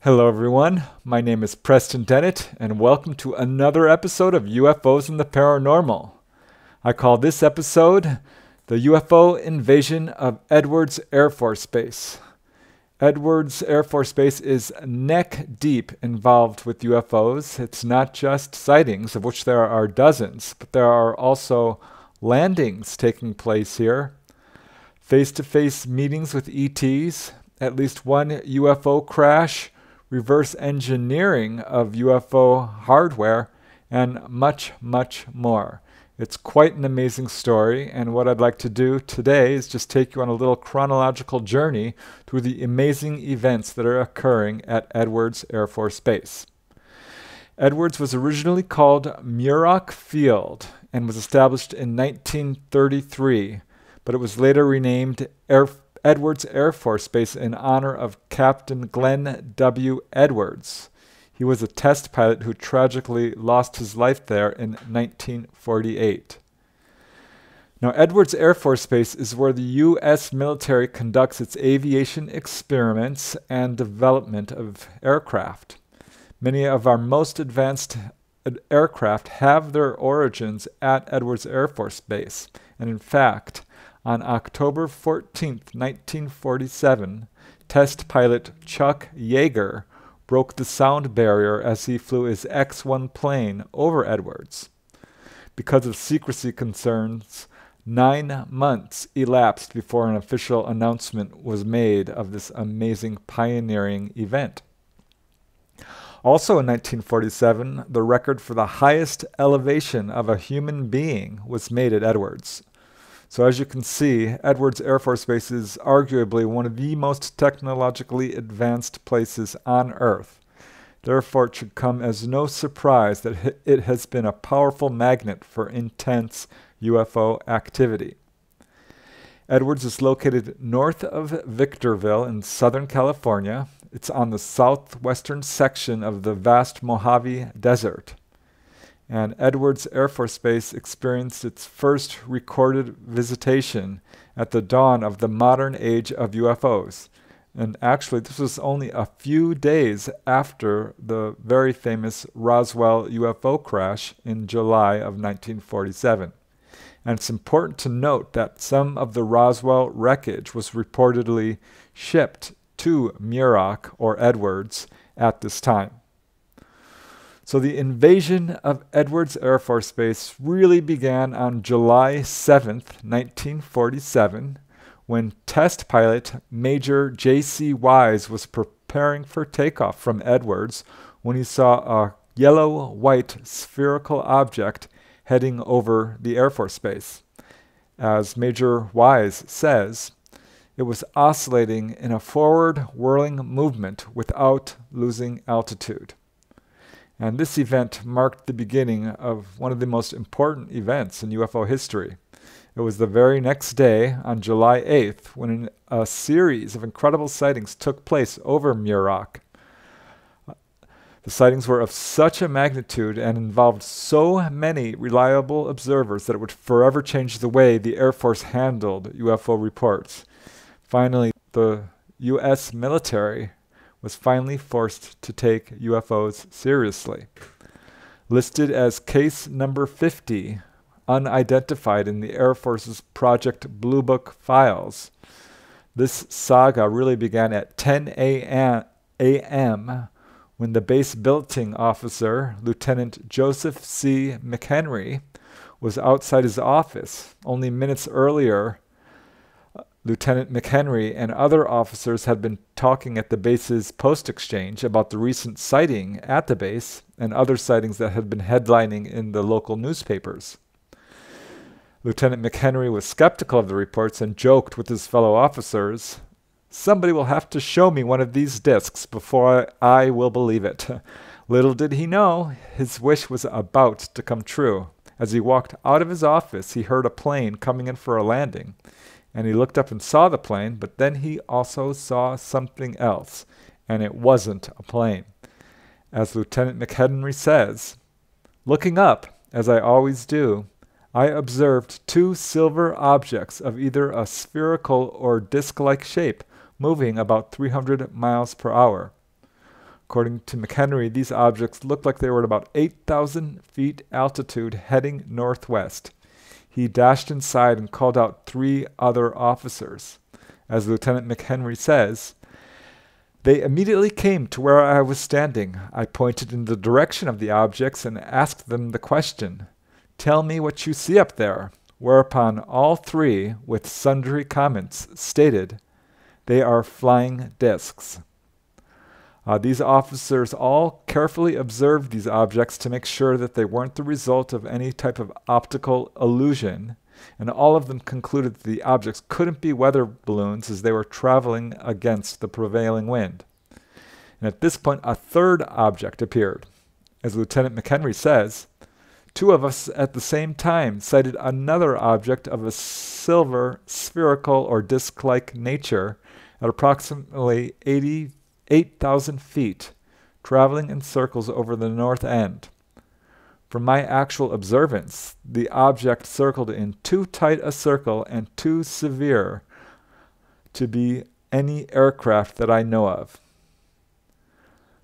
Hello everyone, my name is Preston Dennett and welcome to another episode of UFOs and the Paranormal. I call this episode the UFO Invasion of Edwards Air Force Base. Edwards Air Force Base is neck deep involved with UFOs. It's not just sightings, of which there are dozens, but there are also landings taking place here, face-to-face meetings with ETs, at least one UFO crash, reverse engineering of UFO hardware, and much, much more. It's quite an amazing story, and what I'd like to do today is just take you on a little chronological journey through the amazing events that are occurring at Edwards Air Force Base. Edwards was originally called MUROC Field and was established in 1933, but it was later renamed Edwards Air Force Base in honor of Captain Glenn W. Edwards. He was a test pilot who tragically lost his life there in 1948. Now, Edwards Air Force Base is where the U.S. military conducts its aviation experiments and development of aircraft. Many of our most advanced aircraft have their origins at Edwards Air Force Base, and in fact, on October 14, 1947, test pilot Chuck Yeager broke the sound barrier as he flew his X-1 plane over Edwards. Because of secrecy concerns, 9 months elapsed before an official announcement was made of this amazing pioneering event. Also in 1947, the record for the highest elevation of a human being was made at Edwards. So as you can see, Edwards Air Force Base is arguably one of the most technologically advanced places on Earth. Therefore, it should come as no surprise that it has been a powerful magnet for intense UFO activity. Edwards is located north of Victorville in Southern California. It's on the southwestern section of the vast Mojave Desert. And Edwards Air Force Base experienced its first recorded visitation at the dawn of the modern age of UFOs. And actually, this was only a few days after the very famous Roswell UFO crash in July of 1947. And it's important to note that some of the Roswell wreckage was reportedly shipped to MUROC, or Edwards, at this time. So the invasion of Edwards Air Force Base really began on July 7th, 1947, when test pilot Major J.C. Wise was preparing for takeoff from Edwards when he saw a yellow-white spherical object heading over the Air Force Base. As Major Wise says, it was oscillating in a forward whirling movement without losing altitude. And this event marked the beginning of one of the most important events in UFO history. It was the very next day, on July 8th, when a series of incredible sightings took place over MUROC. The sightings were of such a magnitude and involved so many reliable observers that it would forever change the way the Air Force handled UFO reports. Finally, the U.S. military was finally forced to take UFOs seriously. Listed as case number 50, unidentified in the Air Force's Project Blue Book files, this saga really began at 10 a.m. when the base building officer, Lieutenant Joseph C. McHenry, was outside his office. Only minutes earlier, Lieutenant McHenry and other officers had been talking at the base's post exchange about the recent sighting at the base and other sightings that had been headlining in the local newspapers. Lieutenant McHenry was skeptical of the reports and joked with his fellow officers, "Somebody will have to show me one of these discs before I will believe it." Little did he know, his wish was about to come true. As he walked out of his office, he heard a plane coming in for a landing. And he looked up and saw the plane, but then he also saw something else, and it wasn't a plane. As Lieutenant McHenry says, "Looking up, as I always do, I observed 2 silver objects of either a spherical or disc-like shape moving about 300 miles per hour. According to McHenry, these objects looked like they were at about 8,000 feet altitude heading northwest. He dashed inside and called out 3 other officers. As Lieutenant McHenry says, "They immediately came to where I was standing. I pointed in the direction of the objects and asked them the question, 'Tell me what you see up there,' whereupon all 3, with sundry comments, stated, 'They are flying discs.'" These officers all carefully observed these objects to make sure that they weren't the result of any type of optical illusion, and all of them concluded that the objects couldn't be weather balloons as they were traveling against the prevailing wind. And at this point, a 3rd object appeared. As Lieutenant McHenry says, 2 of us at the same time sighted another object of a silver, spherical, or disc-like nature at approximately 8,000 feet, traveling in circles over the north end. From my actual observance, the object circled in too tight a circle and too severe to be any aircraft that I know of.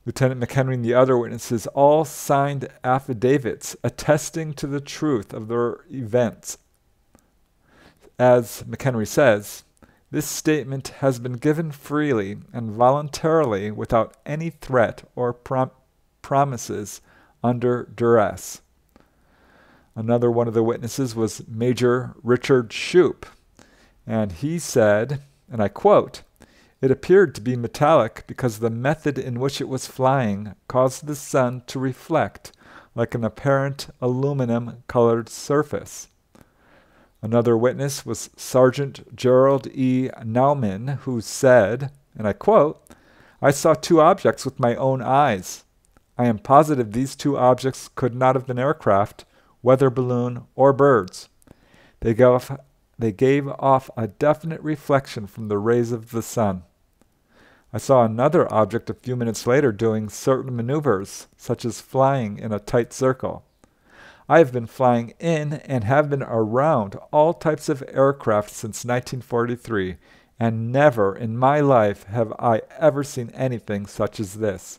Lieutenant McHenry and the other witnesses all signed affidavits attesting to the truth of their events. As McHenry says, "This statement has been given freely and voluntarily without any threat or promises under duress." Another one of the witnesses was Major Richard Shoup, and he said, and I quote, "It appeared to be metallic because the method in which it was flying caused the sun to reflect like an apparent aluminum-colored surface." Another witness was Sergeant Gerald E. Naumann, who said, and I quote, "I saw 2 objects with my own eyes. I am positive these 2 objects could not have been aircraft, weather balloon, or birds. They gave off a definite reflection from the rays of the sun. I saw another object a few minutes later doing certain maneuvers, such as flying in a tight circle. I have been flying in and have been around all types of aircraft since 1943, and never in my life have I ever seen anything such as this."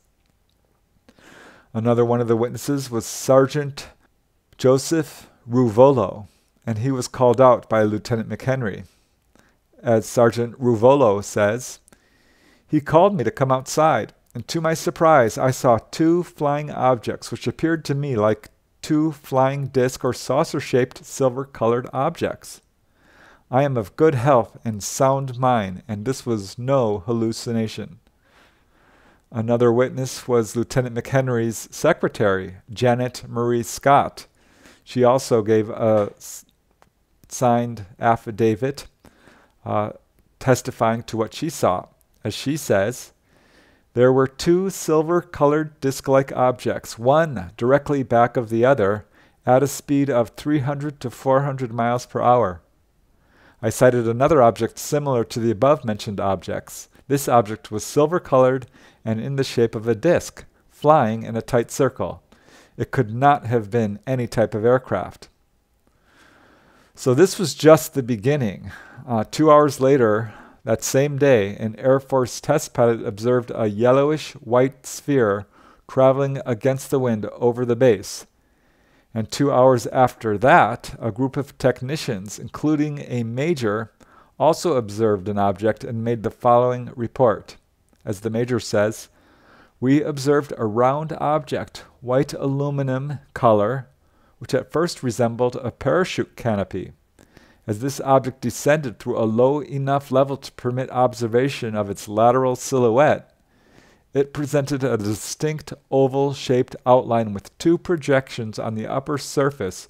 Another one of the witnesses was Sergeant Joseph Ruvolo, and he was called out by Lieutenant McHenry. As Sergeant Ruvolo says, "He called me to come outside, and to my surprise I saw 2 flying objects which appeared to me like 2 flying disc or saucer-shaped silver-colored objects. I am of good health and sound mind, and this was no hallucination." Another witness was Lieutenant McHenry's secretary, Janet Marie Scott. She also gave a signed affidavit testifying to what she saw. As she says, "There were 2 silver-colored disc-like objects, one directly back of the other, at a speed of 300 to 400 miles per hour. I sighted another object similar to the above-mentioned objects. This object was silver-colored and in the shape of a disc, flying in a tight circle. It could not have been any type of aircraft." So this was just the beginning. 2 hours later, that same day, an Air Force test pilot observed a yellowish-white sphere traveling against the wind over the base. And 2 hours after that, a group of technicians, including a major, also observed an object and made the following report. As the major says, "We observed a round object, white aluminum color, which at first resembled a parachute canopy. As this object descended through a low enough level to permit observation of its lateral silhouette, it presented a distinct oval-shaped outline with 2 projections on the upper surface,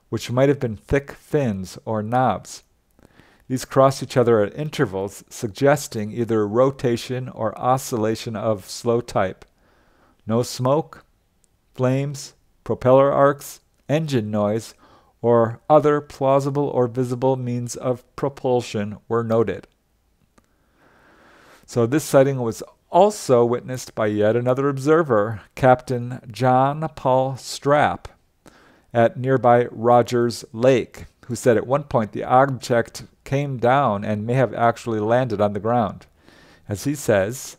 which might have been thick fins or knobs. These crossed each other at intervals, suggesting either rotation or oscillation of slow type. No smoke, flames, propeller arcs, engine noise, or other plausible or visible means of propulsion were noted." So this sighting was also witnessed by yet another observer, Captain John Paul Strapp, at nearby Rogers Lake, who said at one point the object came down and may have actually landed on the ground. As he says,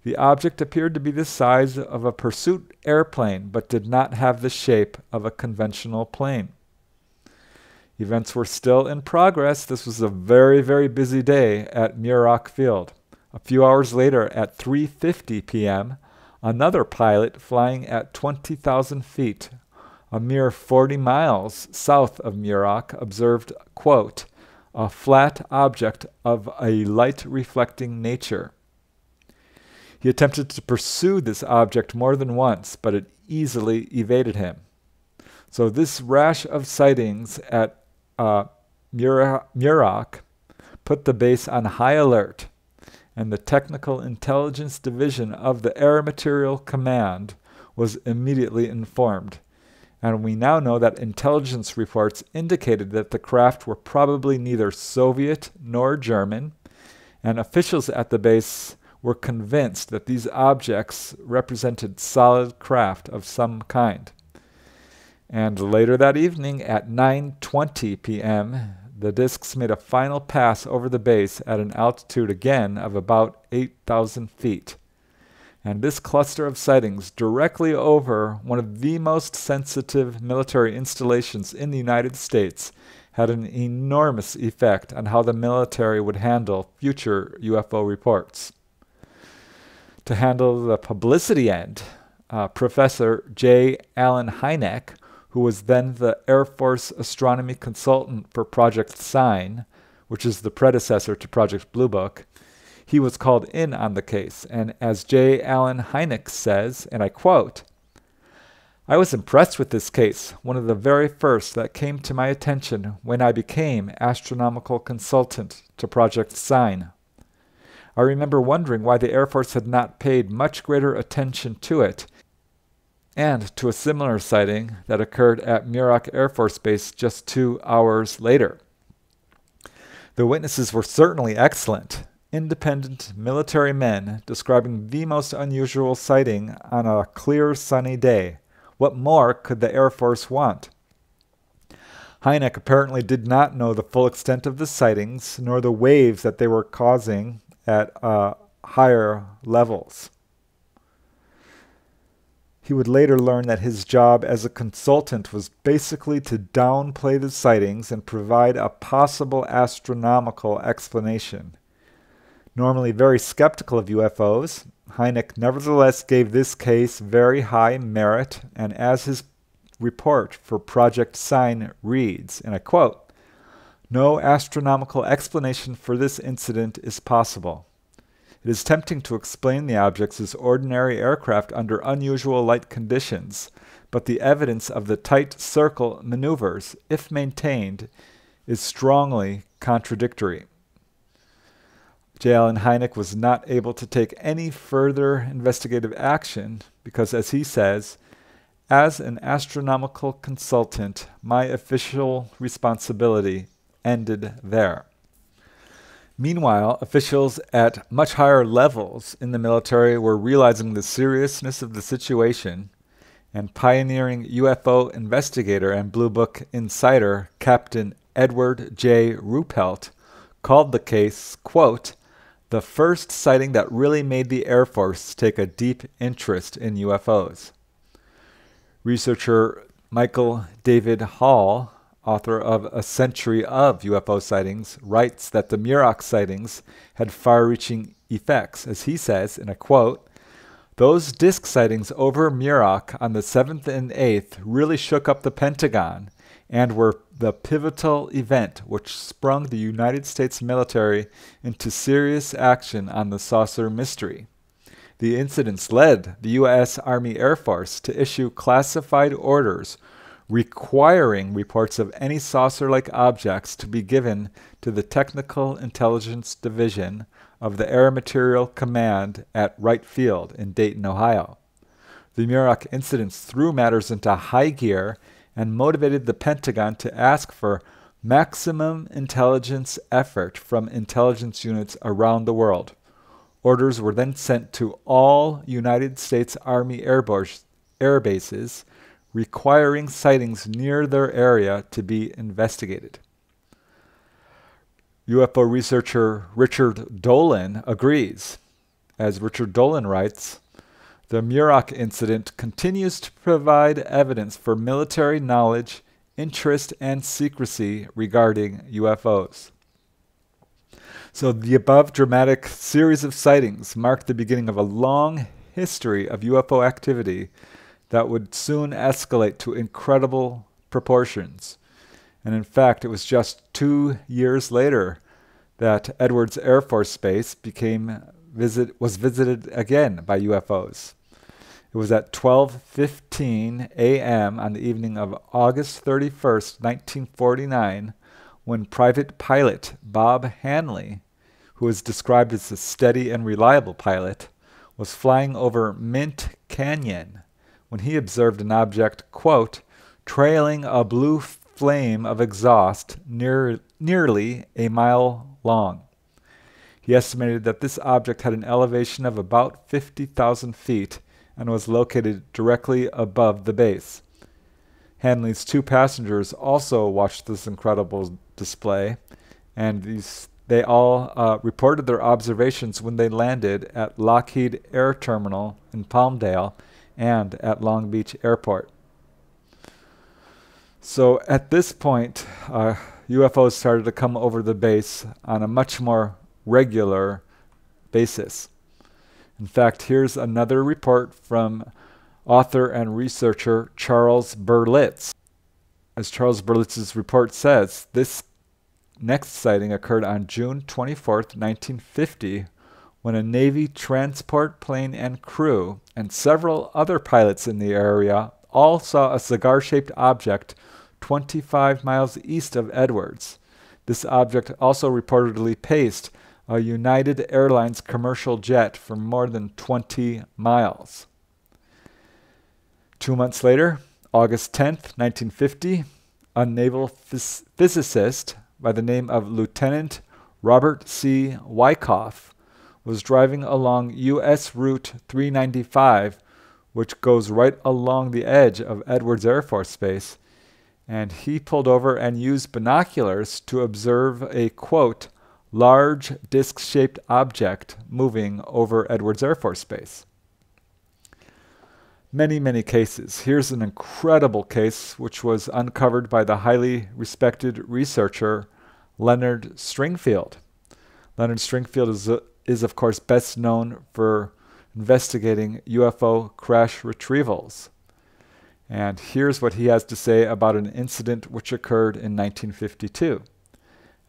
The object appeared to be the size of a pursuit airplane, but did not have the shape of a conventional plane. Events were still in progress. This was a very, very busy day at MUROC Field. A few hours later, at 3:50 p.m., another pilot flying at 20,000 feet, a mere 40 miles south of MUROC, observed, quote, a flat object of a light-reflecting nature. He attempted to pursue this object more than once, but it easily evaded him. So this rash of sightings at MUROC put the base on high alert, and the Technical Intelligence Division of the Air Materiel Command was immediately informed. And we now know that intelligence reports indicated that the craft were probably neither Soviet nor German, and officials at the base were convinced that these objects represented solid craft of some kind. And later that evening at 9:20 p.m., the discs made a final pass over the base at an altitude again of about 8,000 feet. And this cluster of sightings directly over one of the most sensitive military installations in the United States had an enormous effect on how the military would handle future UFO reports. To handle the publicity end, Professor J. Allen Hynek, who was then the Air Force astronomy consultant for Project Sign, which is the predecessor to Project Blue Book, he was called in on the case. And as J. Allen Hynek says, and I quote, I was impressed with this case, one of the very first that came to my attention when I became astronomical consultant to Project Sign. I remember wondering why the Air Force had not paid much greater attention to it, and to a similar sighting that occurred at MUROC Air Force Base just 2 hours later. The witnesses were certainly excellent, independent military men describing the most unusual sighting on a clear, sunny day. What more could the Air Force want? Hynek apparently did not know the full extent of the sightings, nor the waves that they were causing at higher levels. He would later learn that his job as a consultant was basically to downplay the sightings and provide a possible astronomical explanation. Normally very skeptical of UFOs, Hynek nevertheless gave this case very high merit, and as his report for Project Sign reads, and I quote, no astronomical explanation for this incident is possible. It is tempting to explain the objects as ordinary aircraft under unusual light conditions, but the evidence of the tight circle maneuvers, if maintained, is strongly contradictory. J. Allen Hynek was not able to take any further investigative action because, as he says, as an astronomical consultant, my official responsibility ended there. Meanwhile, officials at much higher levels in the military were realizing the seriousness of the situation, and pioneering UFO investigator and Blue Book insider Captain Edward J. Ruppelt called the case, quote, the first sighting that really made the Air Force take a deep interest in UFOs. Researcher Michael David Hall, author of A Century of UFO Sightings, writes that the MUROC sightings had far-reaching effects. As he says, in a quote, those disc sightings over MUROC on the 7th and 8th really shook up the Pentagon and were the pivotal event which sprung the United States military into serious action on the saucer mystery. The incidents led the U.S. Army Air Force to issue classified orders requiring reports of any saucer-like objects to be given to the Technical Intelligence Division of the Air Materiel Command at Wright Field in Dayton, Ohio. The MUROC incidents threw matters into high gear and motivated the Pentagon to ask for maximum intelligence effort from intelligence units around the world. Orders were then sent to all United States Army air bases, requiring sightings near their area to be investigated. UFO researcher Richard Dolan agrees. As Richard Dolan writes, the MUROC incident continues to provide evidence for military knowledge, interest, and secrecy regarding UFOs. So the above dramatic series of sightings marked the beginning of a long history of UFO activity that would soon escalate to incredible proportions. And in fact, it was just 2 years later that Edwards Air Force Base was visited again by UFOs. It was at 12:15 a.m. on the evening of August 31st, 1949, when private pilot Bob Hanley, who is described as a steady and reliable pilot, was flying over Mint Canyon when he observed an object, quote, trailing a blue flame of exhaust nearly a mile long. He estimated that this object had an elevation of about 50,000 feet and was located directly above the base. Hanley's 2 passengers also watched this incredible display, and they all reported their observations when they landed at Lockheed Air Terminal in Palmdale and at Long Beach Airport. So at this point, UFOs started to come over the base on a much more regular basis. In fact, here's another report from author and researcher Charles Berlitz. As Charles Berlitz's report says, this next sighting occurred on June 24th, 1950, when a Navy transport plane and crew and several other pilots in the area all saw a cigar-shaped object 25 miles east of Edwards. This object also reportedly paced a United Airlines commercial jet for more than 20 miles. 2 months later, August 10th, 1950, a naval physicist by the name of Lieutenant Robert C. Wyckoff was driving along U.S. Route 395, which goes right along the edge of Edwards Air Force Base, and he pulled over and used binoculars to observe a, quote, large disc-shaped object moving over Edwards Air Force Base. Many, many cases. Here's an incredible case which was uncovered by the highly respected researcher Leonard Stringfield. Leonard Stringfield is of course best known for investigating UFO crash retrievals. And here's what he has to say about an incident which occurred in 1952.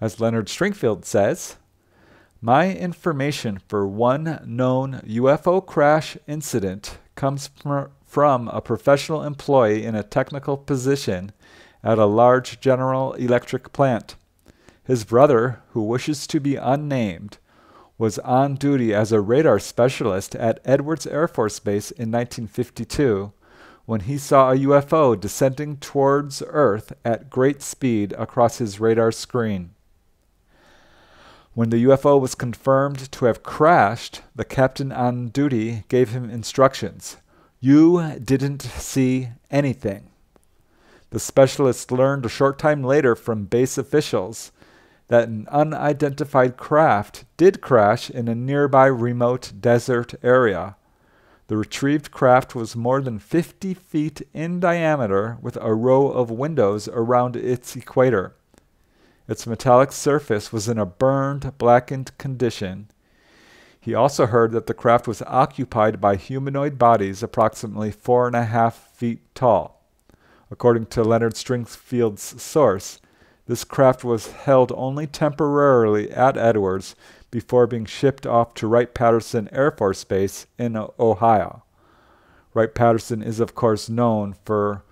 As Leonard Stringfield says, my information for one known UFO crash incident comes from a professional employee in a technical position at a large General Electric plant. His brother, who wishes to be unnamed, was on duty as a radar specialist at Edwards Air Force Base in 1952 when he saw a UFO descending towards Earth at great speed across his radar screen. When the UFO was confirmed to have crashed, the captain on duty gave him instructions. You didn't see anything. The specialist learned a short time later from base officials that an unidentified craft did crash in a nearby remote desert area. The retrieved craft was more than 50 feet in diameter with a row of windows around its equator. Its metallic surface was in a burned, blackened condition. He also heard that the craft was occupied by humanoid bodies approximately 4.5 feet tall. According to Leonard Stringfield's source, this craft was held only temporarily at Edwards before being shipped off to Wright-Patterson Air Force Base in Ohio. Wright-Patterson is, of course, known for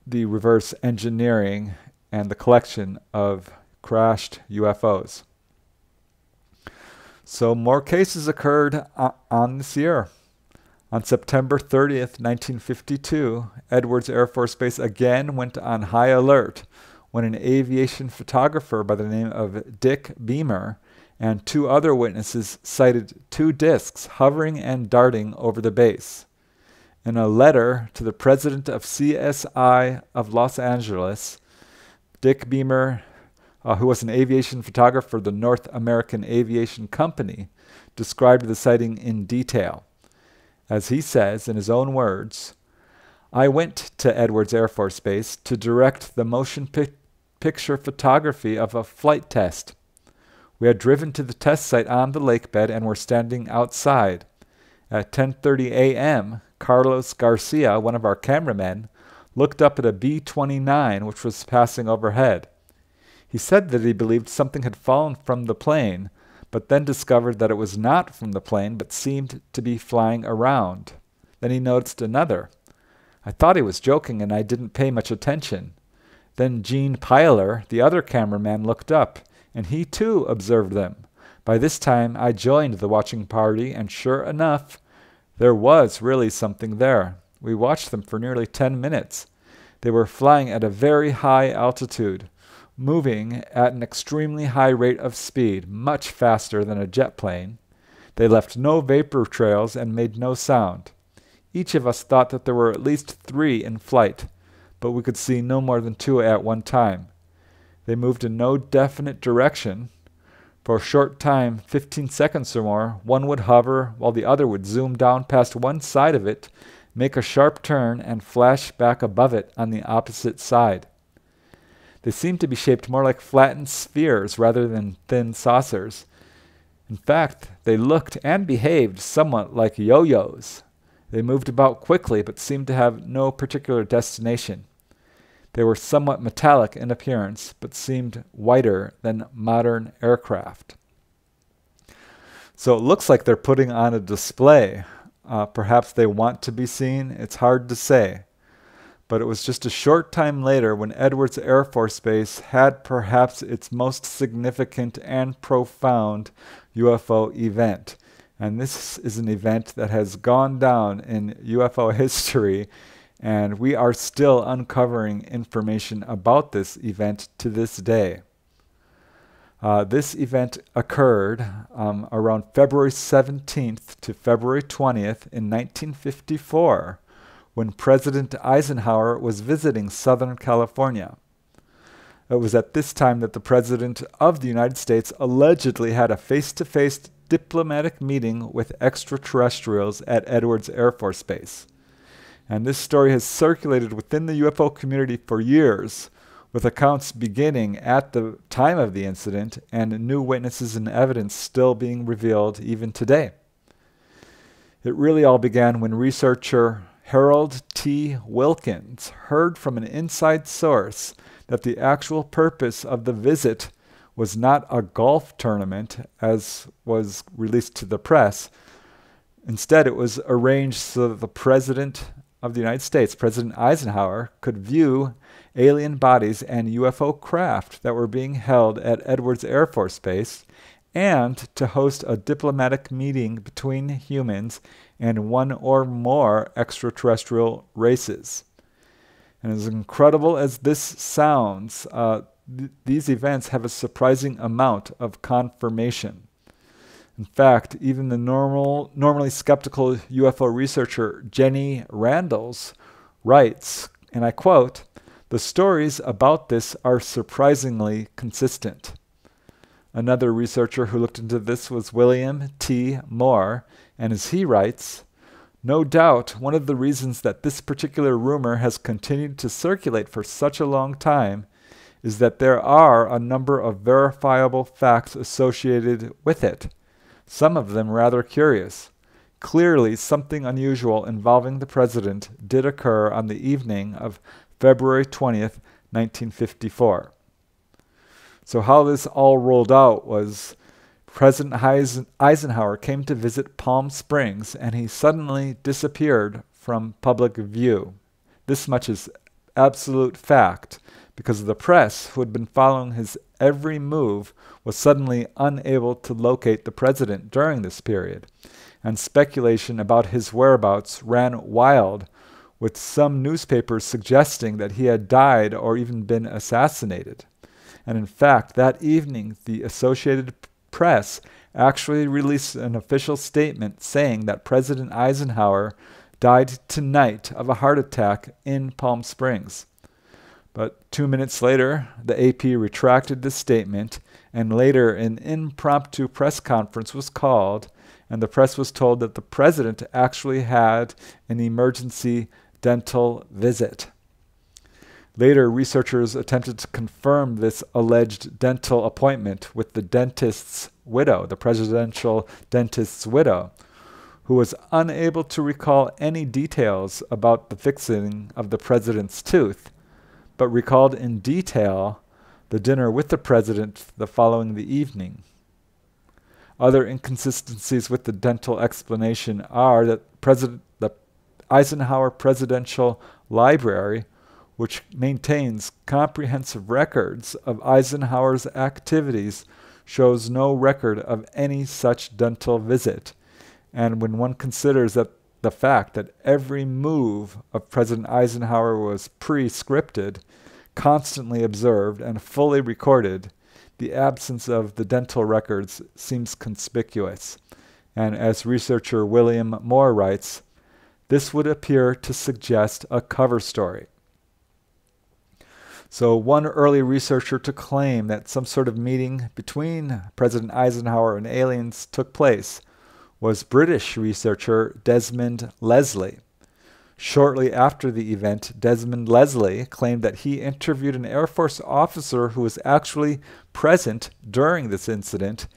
the reverse engineering and the collection of crashed UFOs. So more cases occurred on this year. On September 30th, 1952, Edwards Air Force Base again went on high alert when an aviation photographer by the name of Dick Beamer and 2 other witnesses sighted 2 discs hovering and darting over the base. In a letter to the president of CSI of Los Angeles, Dick Beamer who was an aviation photographer for the North American Aviation Company, described the sighting in detail. As he says in his own words, "I went to Edwards Air Force Base to direct the motion picture photography of a flight test. We had driven to the test site on the lake bed and were standing outside. At 10:30 a.m., Carlos Garcia, one of our cameramen, looked up at a B-29 which was passing overhead. He said that he believed something had fallen from the plane, but then discovered that it was not from the plane but seemed to be flying around. Then he noticed another. I thought he was joking and I didn't pay much attention. Then Gene Pyler, the other cameraman, looked up, and he too observed them. By this time I joined the watching party, and sure enough, there was really something there. We watched them for nearly 10 minutes. They were flying at a very high altitude, moving at an extremely high rate of speed, much faster than a jet plane. They left no vapor trails and made no sound. Each of us thought that there were at least 3 in flight, but we could see no more than 2 at one time. They moved in no definite direction. For a short time, 15 seconds or more, one would hover while the other would zoom down past one side of it, make a sharp turn, and flash back above it on the opposite side. They seemed to be shaped more like flattened spheres rather than thin saucers. In fact, they looked and behaved somewhat like yo-yos. They moved about quickly but seemed to have no particular destination. They were somewhat metallic in appearance but seemed whiter than modern aircraft. So it looks like they're putting on a display. Perhaps they want to be seen. It's hard to say. But it was just a short time later when Edwards Air Force Base had perhaps its most significant and profound UFO event. And this is an event that has gone down in UFO history, and we are still uncovering information about this event to this day. This event occurred around February 17th to February 20th in 1954. When President Eisenhower was visiting Southern California. It was at this time that the President of the United States allegedly had a face-to-face diplomatic meeting with extraterrestrials at Edwards Air Force Base. And this story has circulated within the UFO community for years, with accounts beginning at the time of the incident and new witnesses and evidence still being revealed even today. It really all began when researcher Harold T. Wilkins heard from an inside source that the actual purpose of the visit was not a golf tournament, as was released to the press. Instead, it was arranged so that the President of the United States, President Eisenhower, could view alien bodies and UFO craft that were being held at Edwards Air Force Base, and to host a diplomatic meeting between humans and one or more extraterrestrial races. And as incredible as this sounds, these events have a surprising amount of confirmation. In fact, even the normally skeptical UFO researcher Jenny Randles writes, and I quote, "The stories about this are surprisingly consistent." Another researcher who looked into this was William T. Moore, and as he writes, "No doubt one of the reasons that this particular rumor has continued to circulate for such a long time is that there are a number of verifiable facts associated with it, some of them rather curious. Clearly, something unusual involving the President did occur on the evening of February 20th, 1954. So how this all rolled out was President Eisenhower came to visit Palm Springs, and he suddenly disappeared from public view. This much is absolute fact, because the press, who had been following his every move, was suddenly unable to locate the President during this period, and speculation about his whereabouts ran wild, with some newspapers suggesting that he had died or even been assassinated. And in fact, that evening, the Associated Press actually released an official statement saying that President Eisenhower died tonight of a heart attack in Palm Springs. But 2 minutes later, the AP retracted this statement, and later an impromptu press conference was called, and the press was told that the president actually had an emergency dental visit. Later, researchers attempted to confirm this alleged dental appointment with the dentist's widow, the presidential dentist's widow, who was unable to recall any details about the fixing of the president's tooth, but recalled in detail the dinner with the president the following the evening. Other inconsistencies with the dental explanation are that the Eisenhower Presidential Library, which maintains comprehensive records of Eisenhower's activities, shows no record of any such dental visit. And when one considers that the fact that every move of President Eisenhower was pre-scripted, constantly observed, and fully recorded, the absence of the dental records seems conspicuous. And as researcher William Moore writes, this would appear to suggest a cover story. So one early researcher to claim that some sort of meeting between President Eisenhower and aliens took place was British researcher Desmond Leslie. Shortly after the event, Desmond Leslie claimed that he interviewed an Air Force officer who was actually present during this incident,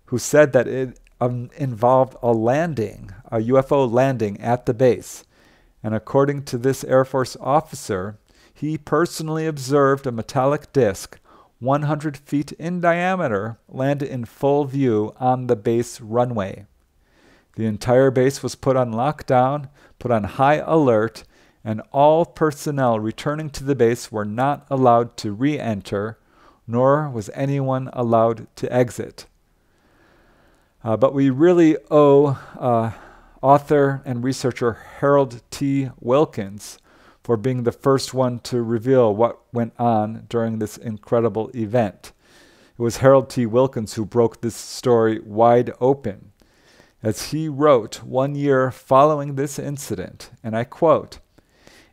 who said that it involved a landing, a UFO landing at the base. And according to this Air Force officer, he personally observed a metallic disc 100 feet in diameter land in full view on the base runway. The entire base was put on lockdown, put on high alert, and all personnel returning to the base were not allowed to re-enter, nor was anyone allowed to exit. But we really owe author and researcher Harold T. Wilkins for being the first one to reveal what went on during this incredible event. It was Harold T. Wilkins who broke this story wide open, as he wrote 1 year following this incident, and I quote,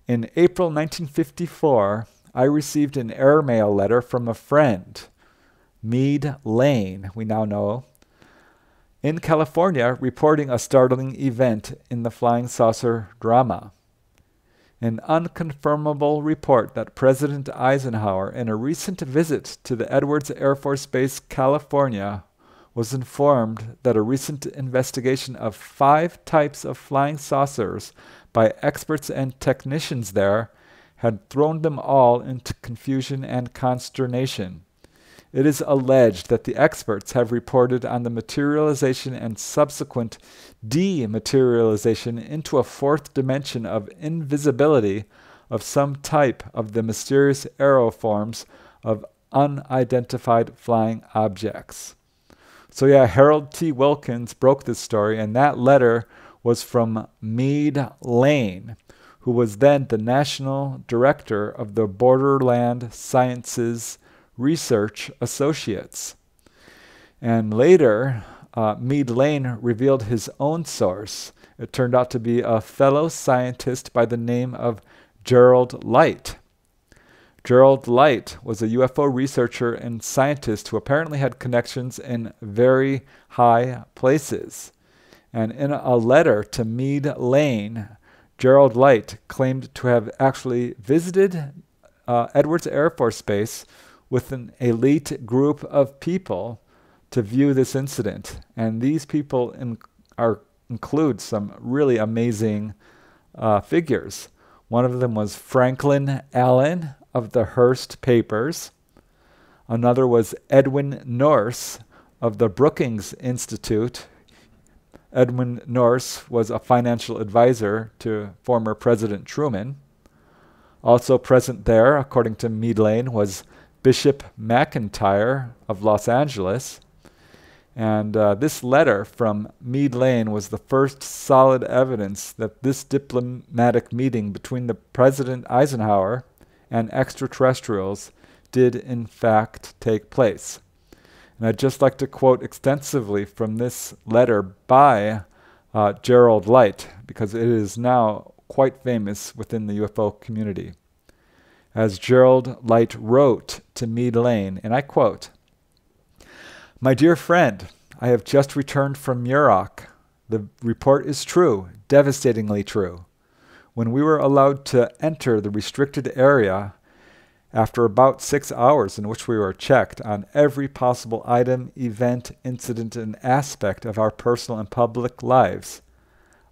"In April 1954, I received an airmail letter from a friend, Meade Layne, we now know, in California, reporting a startling event in the flying saucer drama. An unconfirmable report that President Eisenhower, in a recent visit to the Edwards Air Force Base, California, was informed that a recent investigation of 5 types of flying saucers by experts and technicians there had thrown them all into confusion and consternation. It is alleged that the experts have reported on the materialization and subsequent dematerialization into a 4th dimension of invisibility of some type of the mysterious aeroforms of unidentified flying objects." So yeah, Harold T. Wilkins broke this story, and that letter was from Meade Layne, who was then the National Director of the Borderland Sciences Research Associates. And later, Meade Layne revealed his own source. It turned out to be a fellow scientist by the name of Gerald Light. Gerald Light was a UFO researcher and scientist who apparently had connections in very high places. And in a letter to Meade Layne, Gerald Light claimed to have actually visited Edwards Air Force Base with an elite group of people to view this incident. And these people include some really amazing figures. One of them was Franklin Allen of the Hearst Papers. Another was Edwin Norse of the Brookings Institute. Edwin Norse was a financial advisor to former President Truman. Also present there, according to Meade Layne, was Bishop McIntyre of Los Angeles. And this letter from Meade Layne was the first solid evidence that this diplomatic meeting between the President Eisenhower and extraterrestrials did in fact take place. And I'd just like to quote extensively from this letter by Gerald Light, because it is now quite famous within the UFO community. as Gerald Light wrote to Meade Layne, and I quote, "My dear friend, I have just returned from MUROC. The report is true, devastatingly true. When we were allowed to enter the restricted area, after about 6 hours in which we were checked on every possible item, event, incident, and aspect of our personal and public lives,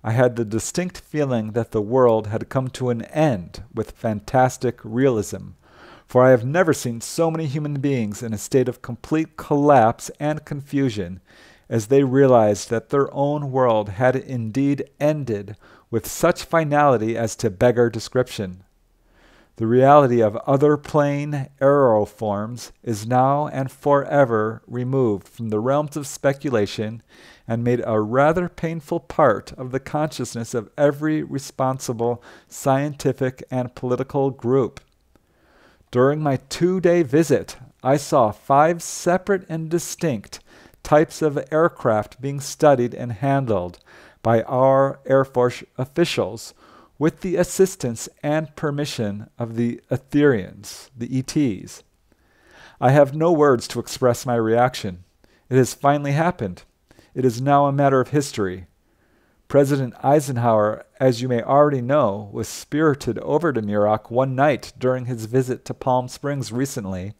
I had the distinct feeling that the world had come to an end with fantastic realism, for I have never seen so many human beings in a state of complete collapse and confusion as they realized that their own world had indeed ended with such finality as to beggar description. The reality of other plane aeroforms is now and forever removed from the realms of speculation and made a rather painful part of the consciousness of every responsible scientific and political group. During my 2-day visit, I saw 5 separate and distinct types of aircraft being studied and handled by our Air Force officials with the assistance and permission of the Etherians, the ETs. I have no words to express my reaction. It has finally happened. It is now a matter of history. President Eisenhower, as you may already know, was spirited over to MUROC one night during his visit to Palm Springs recently,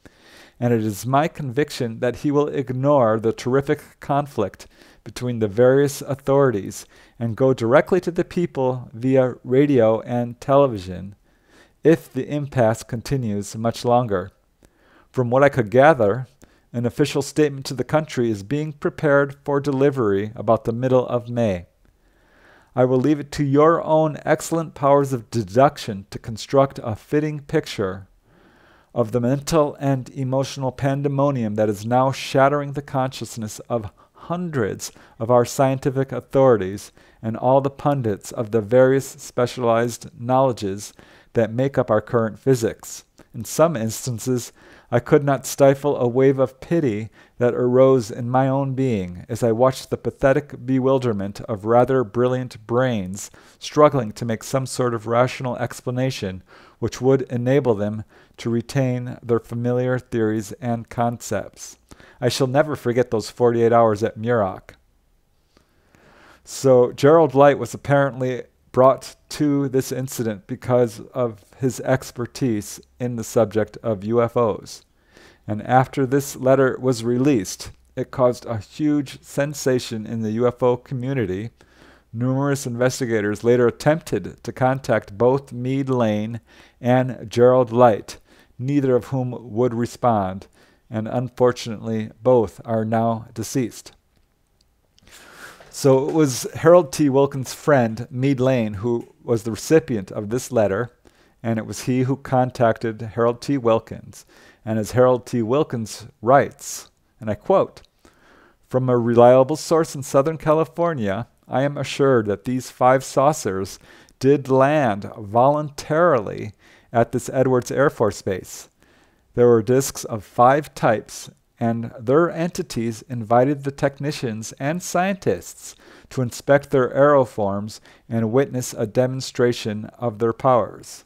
and it is my conviction that he will ignore the terrific conflict between the various authorities and go directly to the people via radio and television if the impasse continues much longer. From what I could gather, an official statement to the country is being prepared for delivery about the middle of May. I will leave it to your own excellent powers of deduction to construct a fitting picture of the mental and emotional pandemonium that is now shattering the consciousness of hundreds of our scientific authorities and all the pundits of the various specialized knowledges that make up our current physics. In some instances, I could not stifle a wave of pity that arose in my own being as I watched the pathetic bewilderment of rather brilliant brains struggling to make some sort of rational explanation which would enable them to retain their familiar theories and concepts. I shall never forget those 48 hours at MUROC. So Gerald Light was apparently brought to this incident because of his expertise in the subject of UFOs. And after this letter was released, it caused a huge sensation in the UFO community. Numerous investigators later attempted to contact both Meade Layne and Gerald Light, neither of whom would respond, and unfortunately both are now deceased. So it was Harold T. Wilkins' friend, Meade Layne, who was the recipient of this letter, and it was he who contacted Harold T. Wilkins. And as Harold T. Wilkins writes, and I quote, "From a reliable source in Southern California, I am assured that these 5 saucers did land voluntarily at this Edwards Air Force Base. There were discs of 5 types, and their entities invited the technicians and scientists to inspect their aeroforms and witness a demonstration of their powers.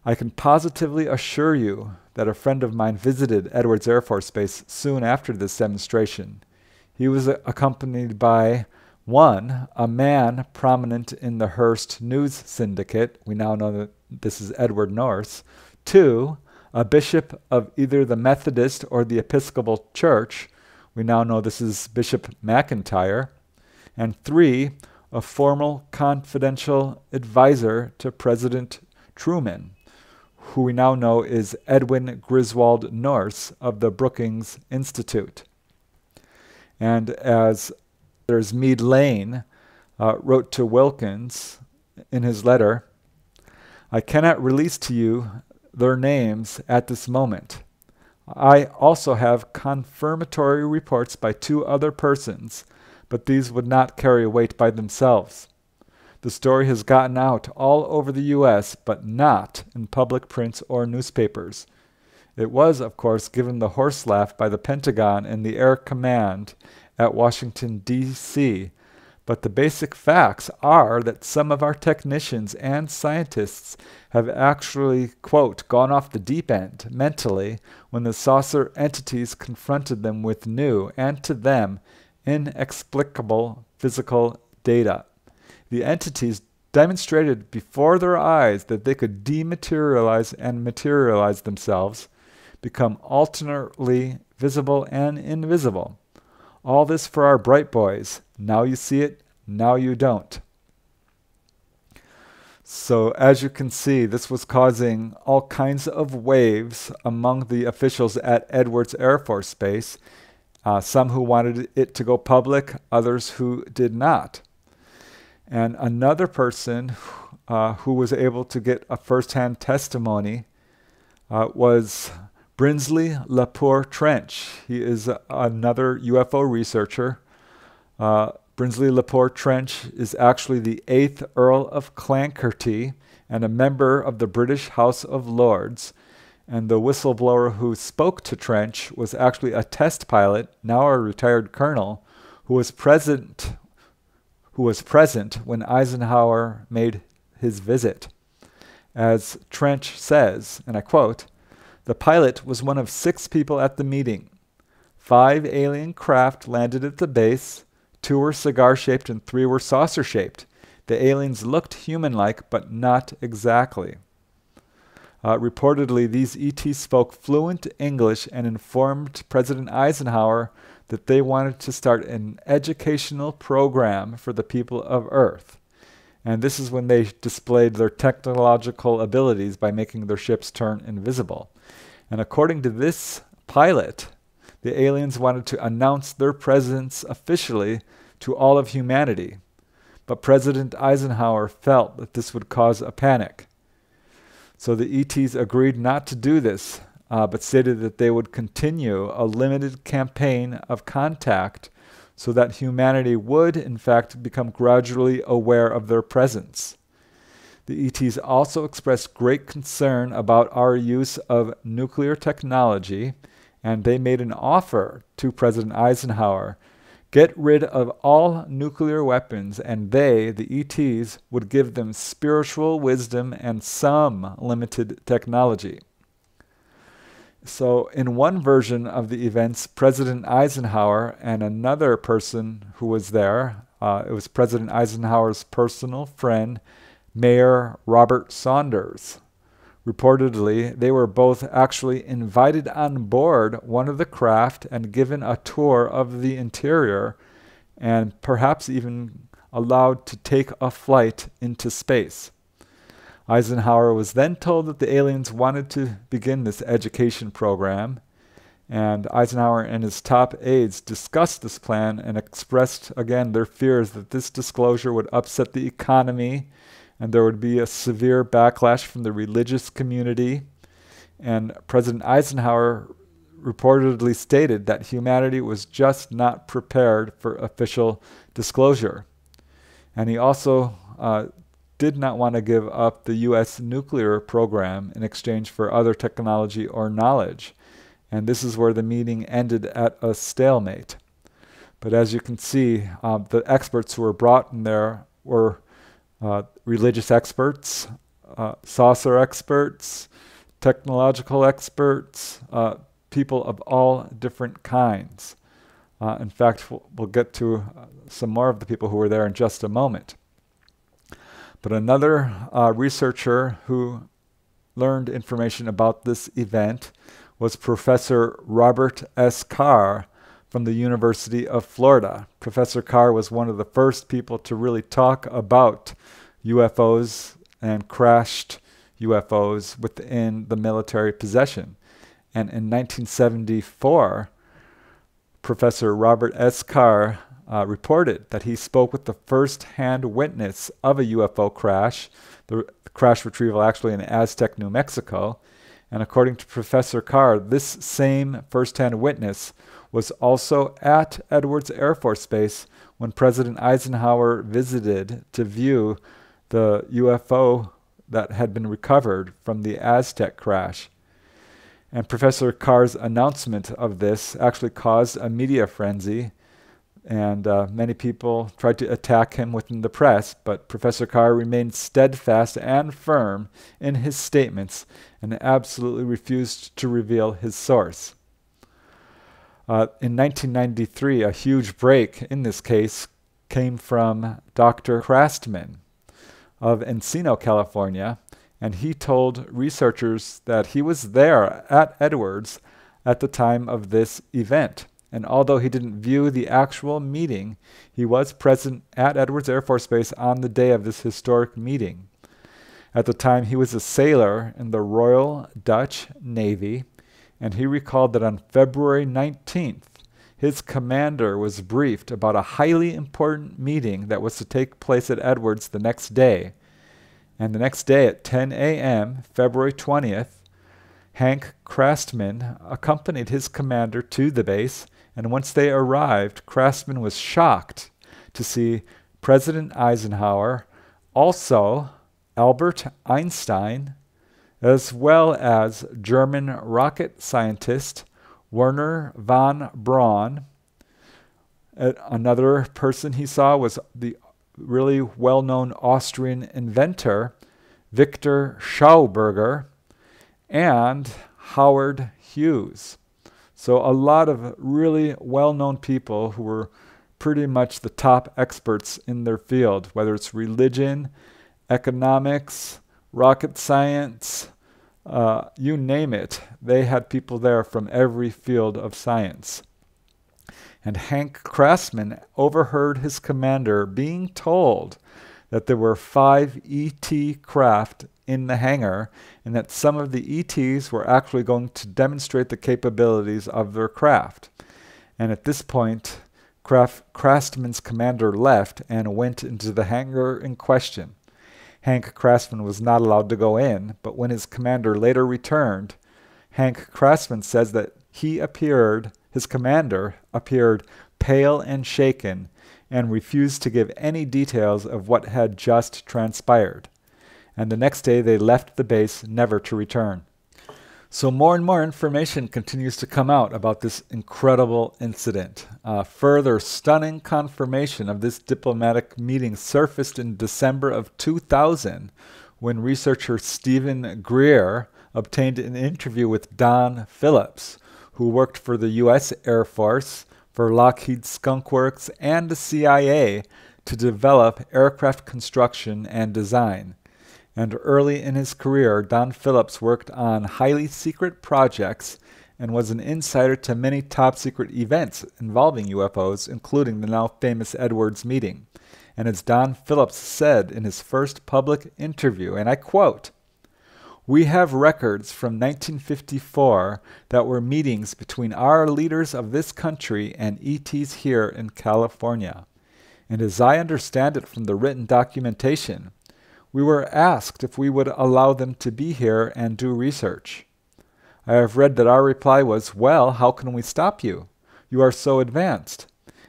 I can positively assure you that a friend of mine visited Edwards Air Force Base soon after this demonstration. He was accompanied by 1, a man prominent in the Hearst News Syndicate. We now know that this is Edward Norse. 2, a bishop of either the Methodist or the Episcopal Church. We now know this is Bishop McIntyre. And 3, a formal confidential advisor to President Truman, who we now know is Edwin Griswold Norse of the Brookings Institute. And as there's Meade Layne wrote to Wilkins in his letter, I cannot release to you their names at this moment. I also have confirmatory reports by 2 other persons, but these would not carry weight by themselves. The story has gotten out all over the U.S., but not in public prints or newspapers. It was, of course, given the horse laugh by the Pentagon and the Air Command at Washington, D.C., But the basic facts are that some of our technicians and scientists have actually, quote, gone off the deep end mentally when the saucer entities confronted them with new and to them inexplicable physical data. The entities demonstrated before their eyes that they could dematerialize and materialize themselves, become alternately visible and invisible. All this for our bright boys. Now you see it, now you don't. So as you can see, this was causing all kinds of waves among the officials at Edwards Air Force Base, some who wanted it to go public, others who did not. And another person who was able to get a first-hand testimony was Brinsley Trench. He is another UFO researcher. Brinsley Trench is actually the 8th Earl of Clancarty and a member of the British House of Lords. And the whistleblower who spoke to Trench was actually a test pilot, now a retired colonel, who was present when Eisenhower made his visit. As Trench says, and I quote, "The pilot was one of 6 people at the meeting. 5 alien craft landed at the base. 2 were cigar-shaped and 3 were saucer-shaped. The aliens looked human-like, but not exactly." Reportedly, these ETs spoke fluent English and informed President Eisenhower that they wanted to start an educational program for the people of Earth. And this is when they displayed their technological abilities by making their ships turn invisible. And according to this pilot, the aliens wanted to announce their presence officially to all of humanity. But President Eisenhower felt that this would cause a panic. So the ETs agreed not to do this, but stated that they would continue a limited campaign of contact so that humanity would, in fact, become gradually aware of their presence. The ETs also expressed great concern about our use of nuclear technology, and they made an offer to President Eisenhower: get rid of all nuclear weapons, and they, the ETs, would give them spiritual wisdom and some limited technology. So in one version of the events, President Eisenhower and another person who was there, it was President Eisenhower's personal friend, Mayor Robert Saunders. Reportedly, they were both actually invited on board one of the craft and given a tour of the interior, and perhaps even allowed to take a flight into space. Eisenhower was then told that the aliens wanted to begin this education program, and Eisenhower and his top aides discussed this plan and expressed again their fears that this disclosure would upset the economy and there would be a severe backlash from the religious community. And President Eisenhower reportedly stated that humanity was just not prepared for official disclosure. And he also did not want to give up the U.S. nuclear program in exchange for other technology or knowledge. And this is where the meeting ended at a stalemate. But as you can see, the experts who were brought in there were religious experts, saucer experts, technological experts, people of all different kinds. In fact, we'll get to some more of the people who were there in just a moment. But another researcher who learned information about this event was Professor Robert S. Carr from the University of Florida. Professor Carr was one of the first people to really talk about UFOs and crashed UFOs within the military possession. And in 1974, Professor Robert S. Carr reported that he spoke with the first-hand witness of a UFO crash, the crash retrieval actually in Aztec, New Mexico. And according to Professor Carr, this same first-hand witness was also at Edwards Air Force Base when President Eisenhower visited to view the UFO that had been recovered from the Aztec crash. And Professor Carr's announcement of this actually caused a media frenzy, and many people tried to attack him within the press, but Professor Carr remained steadfast and firm in his statements and absolutely refused to reveal his source. In 1993, a huge break in this case came from Dr. Crastman of Encino, California, and he told researchers that he was there at Edwards at the time of this event. And although he didn't view the actual meeting, he was present at Edwards Air Force Base on the day of this historic meeting. At the time, he was a sailor in the Royal Dutch Navy, and he recalled that on February 19th, his commander was briefed about a highly important meeting that was to take place at Edwards the next day. And the next day at 10 a.m., February 20th, Hank Crastman accompanied his commander to the base, and once they arrived, Crastman was shocked to see President Eisenhower, also Albert Einstein, as well as German rocket scientist Werner von Braun. Another person he saw was the really well-known Austrian inventor Viktor Schauberger and Howard Hughes. So a lot of really well-known people who were pretty much the top experts in their field, whether it's religion, economics, rocket science, you name it. They had people there from every field of science. And Hank Crastman overheard his commander being told that there were 5 ET craft in the hangar, and that some of the ETs were actually going to demonstrate the capabilities of their craft. And at this point, Crastman's commander left and went into the hangar in question. Hank Crastman was not allowed to go in, but when his commander later returned, Hank Crastman says that his commander appeared pale and shaken and refused to give any details of what had just transpired. And the next day they left the base, never to return. So more and more information continues to come out about this incredible incident. Further stunning confirmation of this diplomatic meeting surfaced in December of 2000 when researcher Stephen Greer obtained an interview with Don Phillips, who worked for the U.S. Air Force, for Lockheed Skunk Works, and the CIA to develop aircraft construction and design. And early in his career, Don Phillips worked on highly secret projects and was an insider to many top-secret events involving UFOs, including the now famous Edwards meeting. And as Don Phillips said in his first public interview, and I quote, "We have records from 1954 that were meetings between our leaders of this country and ETs here in California. And as I understand it from the written documentation, we were asked if we would allow them to be here and do research. I have read that our reply was, well, how can we stop you? You are so advanced.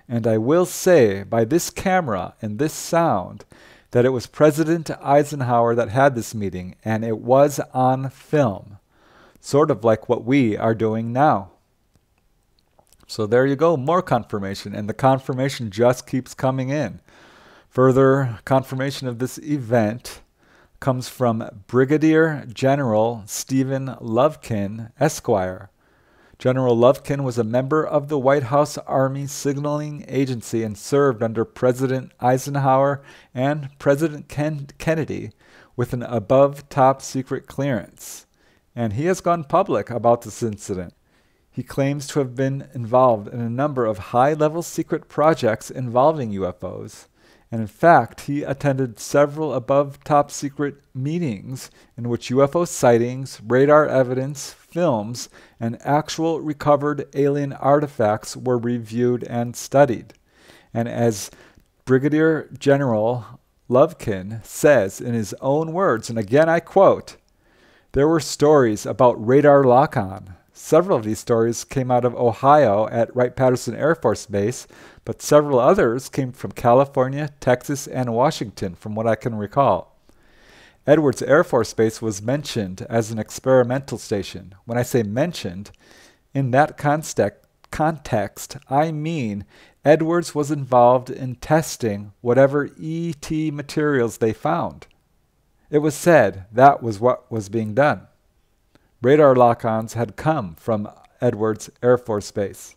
And I will say, by this camera and this sound, that it was President Eisenhower that had this meeting, and it was on film, sort of like what we are doing now." So there you go, more confirmation, and the confirmation just keeps coming in. Further confirmation of this event comes from Brigadier General Stephen Lovekin, Esquire. General Lovekin was a member of the White House Army Signaling Agency and served under President Eisenhower and President Kennedy with an above top secret clearance. And he has gone public about this incident. He claims to have been involved in a number of high-level secret projects involving UFOs. And in fact, he attended several above top secret meetings in which UFO sightings, radar evidence, films, and actual recovered alien artifacts were reviewed and studied. And as Brigadier General Lovekin says in his own words, and again I quote, "There were stories about radar lock-on. Several of these stories came out of Ohio at Wright-Patterson Air Force Base, but several others came from California, Texas, and Washington, from what I can recall. Edwards Air Force Base was mentioned as an experimental station. When I say mentioned, in that context, I mean Edwards was involved in testing whatever ET materials they found. It was said that was what was being done. Radar lock-ons had come from Edwards Air Force Base.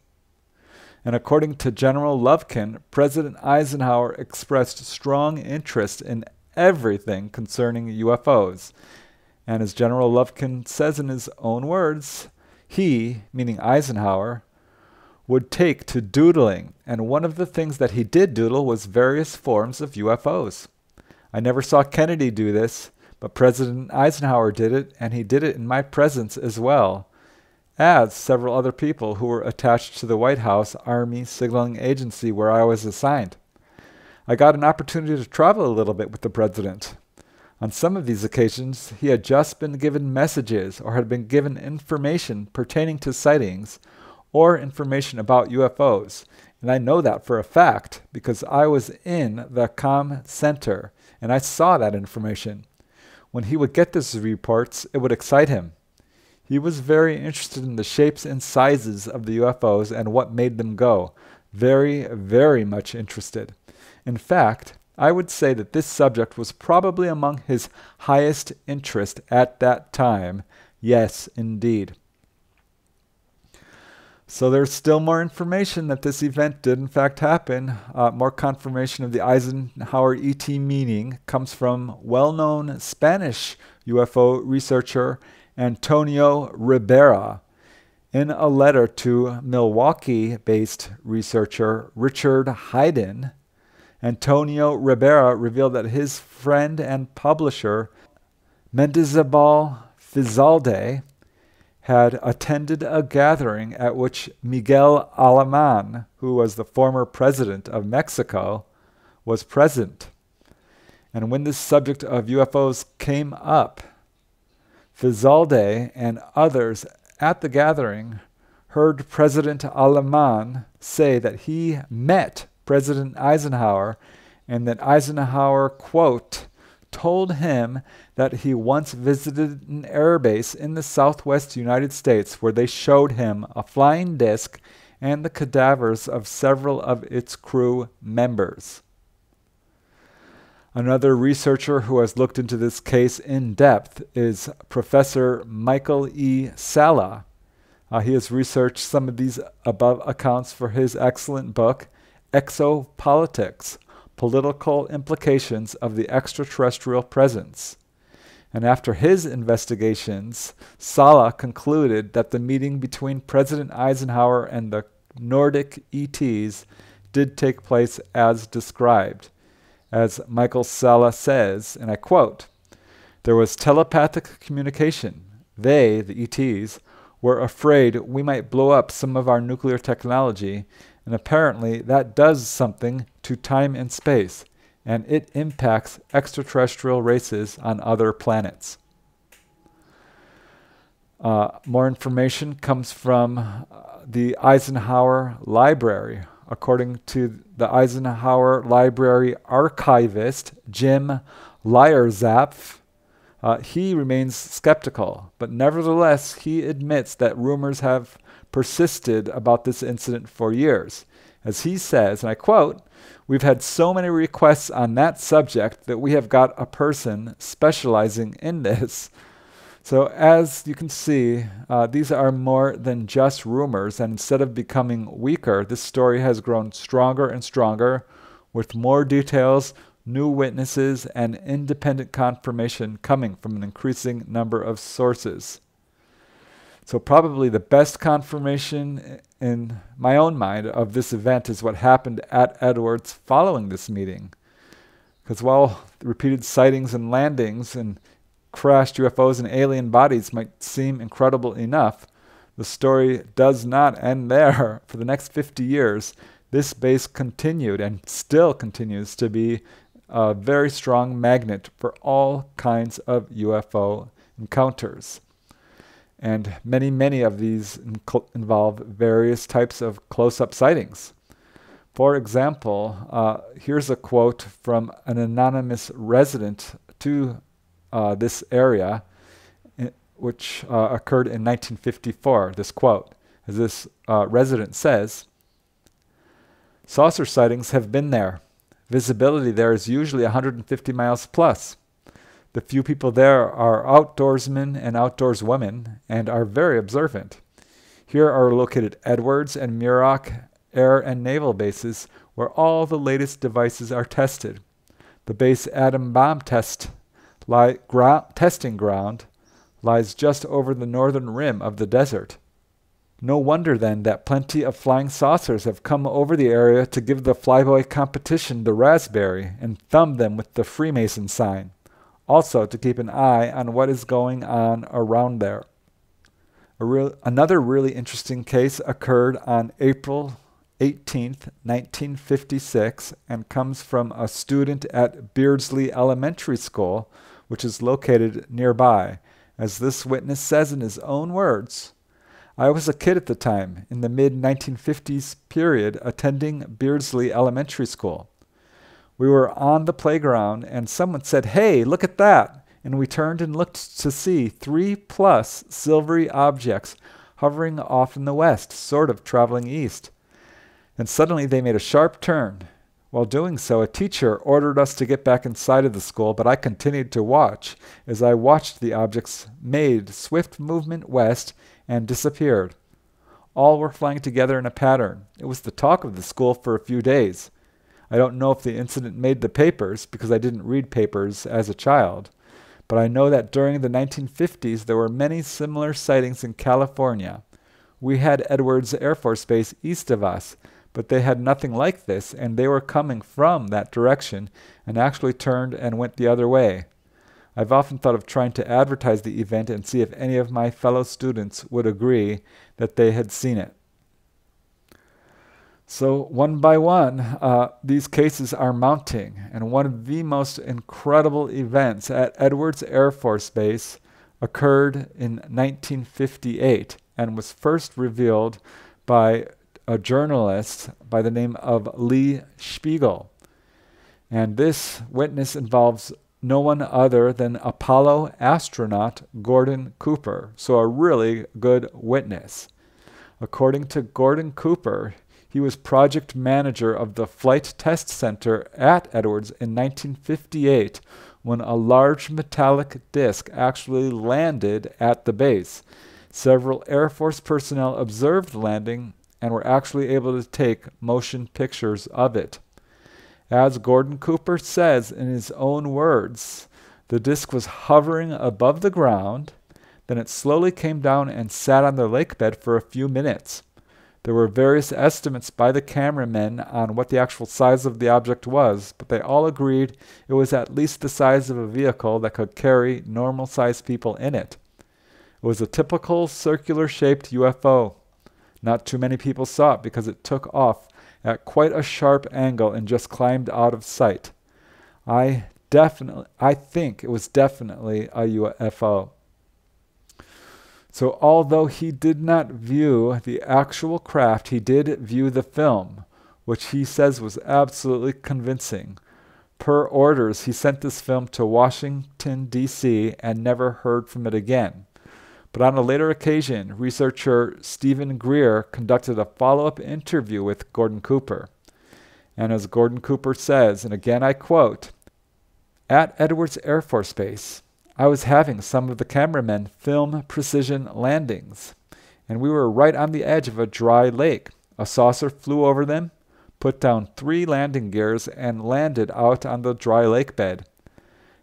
And according to General Lufkin, President Eisenhower expressed strong interest in everything concerning UFOs. And as General Lufkin says in his own words, he, meaning Eisenhower, would take to doodling, and one of the things that he did doodle was various forms of UFOs. I never saw Kennedy do this, but President Eisenhower did it, and he did it in my presence as well, as several other people who were attached to the White House Army Signaling Agency where I was assigned. I got an opportunity to travel a little bit with the president. On some of these occasions, he had just been given messages or had been given information pertaining to sightings or information about UFOs. And I know that for a fact because I was in the comm center and I saw that information. When he would get these reports, it would excite him. He was very interested in the shapes and sizes of the UFOs and what made them go. Very, very much interested. In fact, I would say that this subject was probably among his highest interest at that time. Yes, indeed. So there's still more information that this event did in fact happen. More confirmation of the Eisenhower ET meaning comes from well-known Spanish UFO researcher Antonio Ribera. In a letter to Milwaukee-based researcher Richard Heiden, Antonio Ribera revealed that his friend and publisher Mendizabal Fizalde had attended a gathering at which Miguel Alemán, who was the former president of Mexico, was present. And when this subject of UFOs came up, Fizalde and others at the gathering heard President Alemán say that he met President Eisenhower and that Eisenhower, quote, told him that he once visited an airbase in the southwest United States where they showed him a flying disc and the cadavers of several of its crew members. Another researcher who has looked into this case in depth is Professor Michael E. Sala. He has researched some of these above accounts for his excellent book, Exopolitics, Political Implications of the Extraterrestrial Presence. And after his investigations, Sala concluded that the meeting between President Eisenhower and the Nordic ETs did take place as described. As Michael Sala says, and I quote, "There was telepathic communication. They, the ETs, were afraid we might blow up some of our nuclear technology, and apparently that does something to time and space, and it impacts extraterrestrial races on other planets." More information comes from the Eisenhower Library. According to the Eisenhower Library archivist, Jim Lyrzapf, he remains skeptical, but nevertheless he admits that rumors have persisted about this incident for years. As he says, and I quote, "We've had so many requests on that subject that we have got a person specializing in this." So as you can see, these are more than just rumors, and instead of becoming weaker, this story has grown stronger and stronger with more details, new witnesses, and independent confirmation coming from an increasing number of sources. So probably the best confirmation in my own mind of this event is what happened at Edwards following this meeting. Because while the repeated sightings and landings and crashed UFOs and alien bodies might seem incredible enough, the story does not end there. For the next 50 years, this base continued and still continues to be a very strong magnet for all kinds of UFO encounters. And many, many of these involve various types of close-up sightings. For example, here's a quote from an anonymous resident to this area, which occurred in 1954. This quote, as this resident says, saucer sightings have been there. Visibility there is usually 150 miles plus. The few people there are outdoorsmen and outdoorswomen and are very observant. Here are located Edwards and MUROC air and naval bases where all the latest devices are tested. The base atom bomb testing ground lies just over the northern rim of the desert. No wonder then that plenty of flying saucers have come over the area to give the flyboy competition the raspberry and thumb them with the Freemason sign. Also to keep an eye on what is going on around there. Another really interesting case occurred on April 18th, 1956, and comes from a student at Beardsley Elementary School, which is located nearby. As this witness says in his own words, I was a kid at the time, in the mid-1950s period, attending Beardsley Elementary School. We were on the playground, and someone said, "Hey, look at that!" And we turned and looked to see 3+ silvery objects hovering off in the west, sort of traveling east. And suddenly they made a sharp turn. While doing so, a teacher ordered us to get back inside of the school, but I continued to watch as I watched the objects made swift movement west and disappeared. All were flying together in a pattern. It was the talk of the school for a few days. I don't know if the incident made the papers, because I didn't read papers as a child, but I know that during the 1950s there were many similar sightings in California. We had Edwards Air Force Base east of us, but they had nothing like this, and they were coming from that direction and actually turned and went the other way. I've often thought of trying to advertise the event and see if any of my fellow students would agree that they had seen it. So one by one, these cases are mounting, and one of the most incredible events at Edwards Air Force Base occurred in 1958 and was first revealed by a journalist by the name of Lee Spiegel. And this witness involves no one other than Apollo astronaut Gordon Cooper, so a really good witness. According to Gordon Cooper, he was project manager of the Flight Test Center at Edwards in 1958 when a large metallic disc actually landed at the base. Several Air Force personnel observed the landing and were actually able to take motion pictures of it. As Gordon Cooper says in his own words, the disc was hovering above the ground, then it slowly came down and sat on the lake bed for a few minutes. There were various estimates by the cameramen on what the actual size of the object was, but they all agreed it was at least the size of a vehicle that could carry normal-sized people in it. It was a typical circular-shaped UFO. Not too many people saw it because it took off at quite a sharp angle and just climbed out of sight. I think it was definitely a UFO. So although he did not view the actual craft, he did view the film, which he says was absolutely convincing. Per orders, he sent this film to Washington, D.C. and never heard from it again. But on a later occasion, researcher Stephen Greer conducted a follow-up interview with Gordon Cooper. And as Gordon Cooper says, and again I quote, "At Edwards Air Force Base, I was having some of the cameramen film precision landings, and we were right on the edge of a dry lake. A saucer flew over them, put down 3 landing gears, and landed out on the dry lake bed.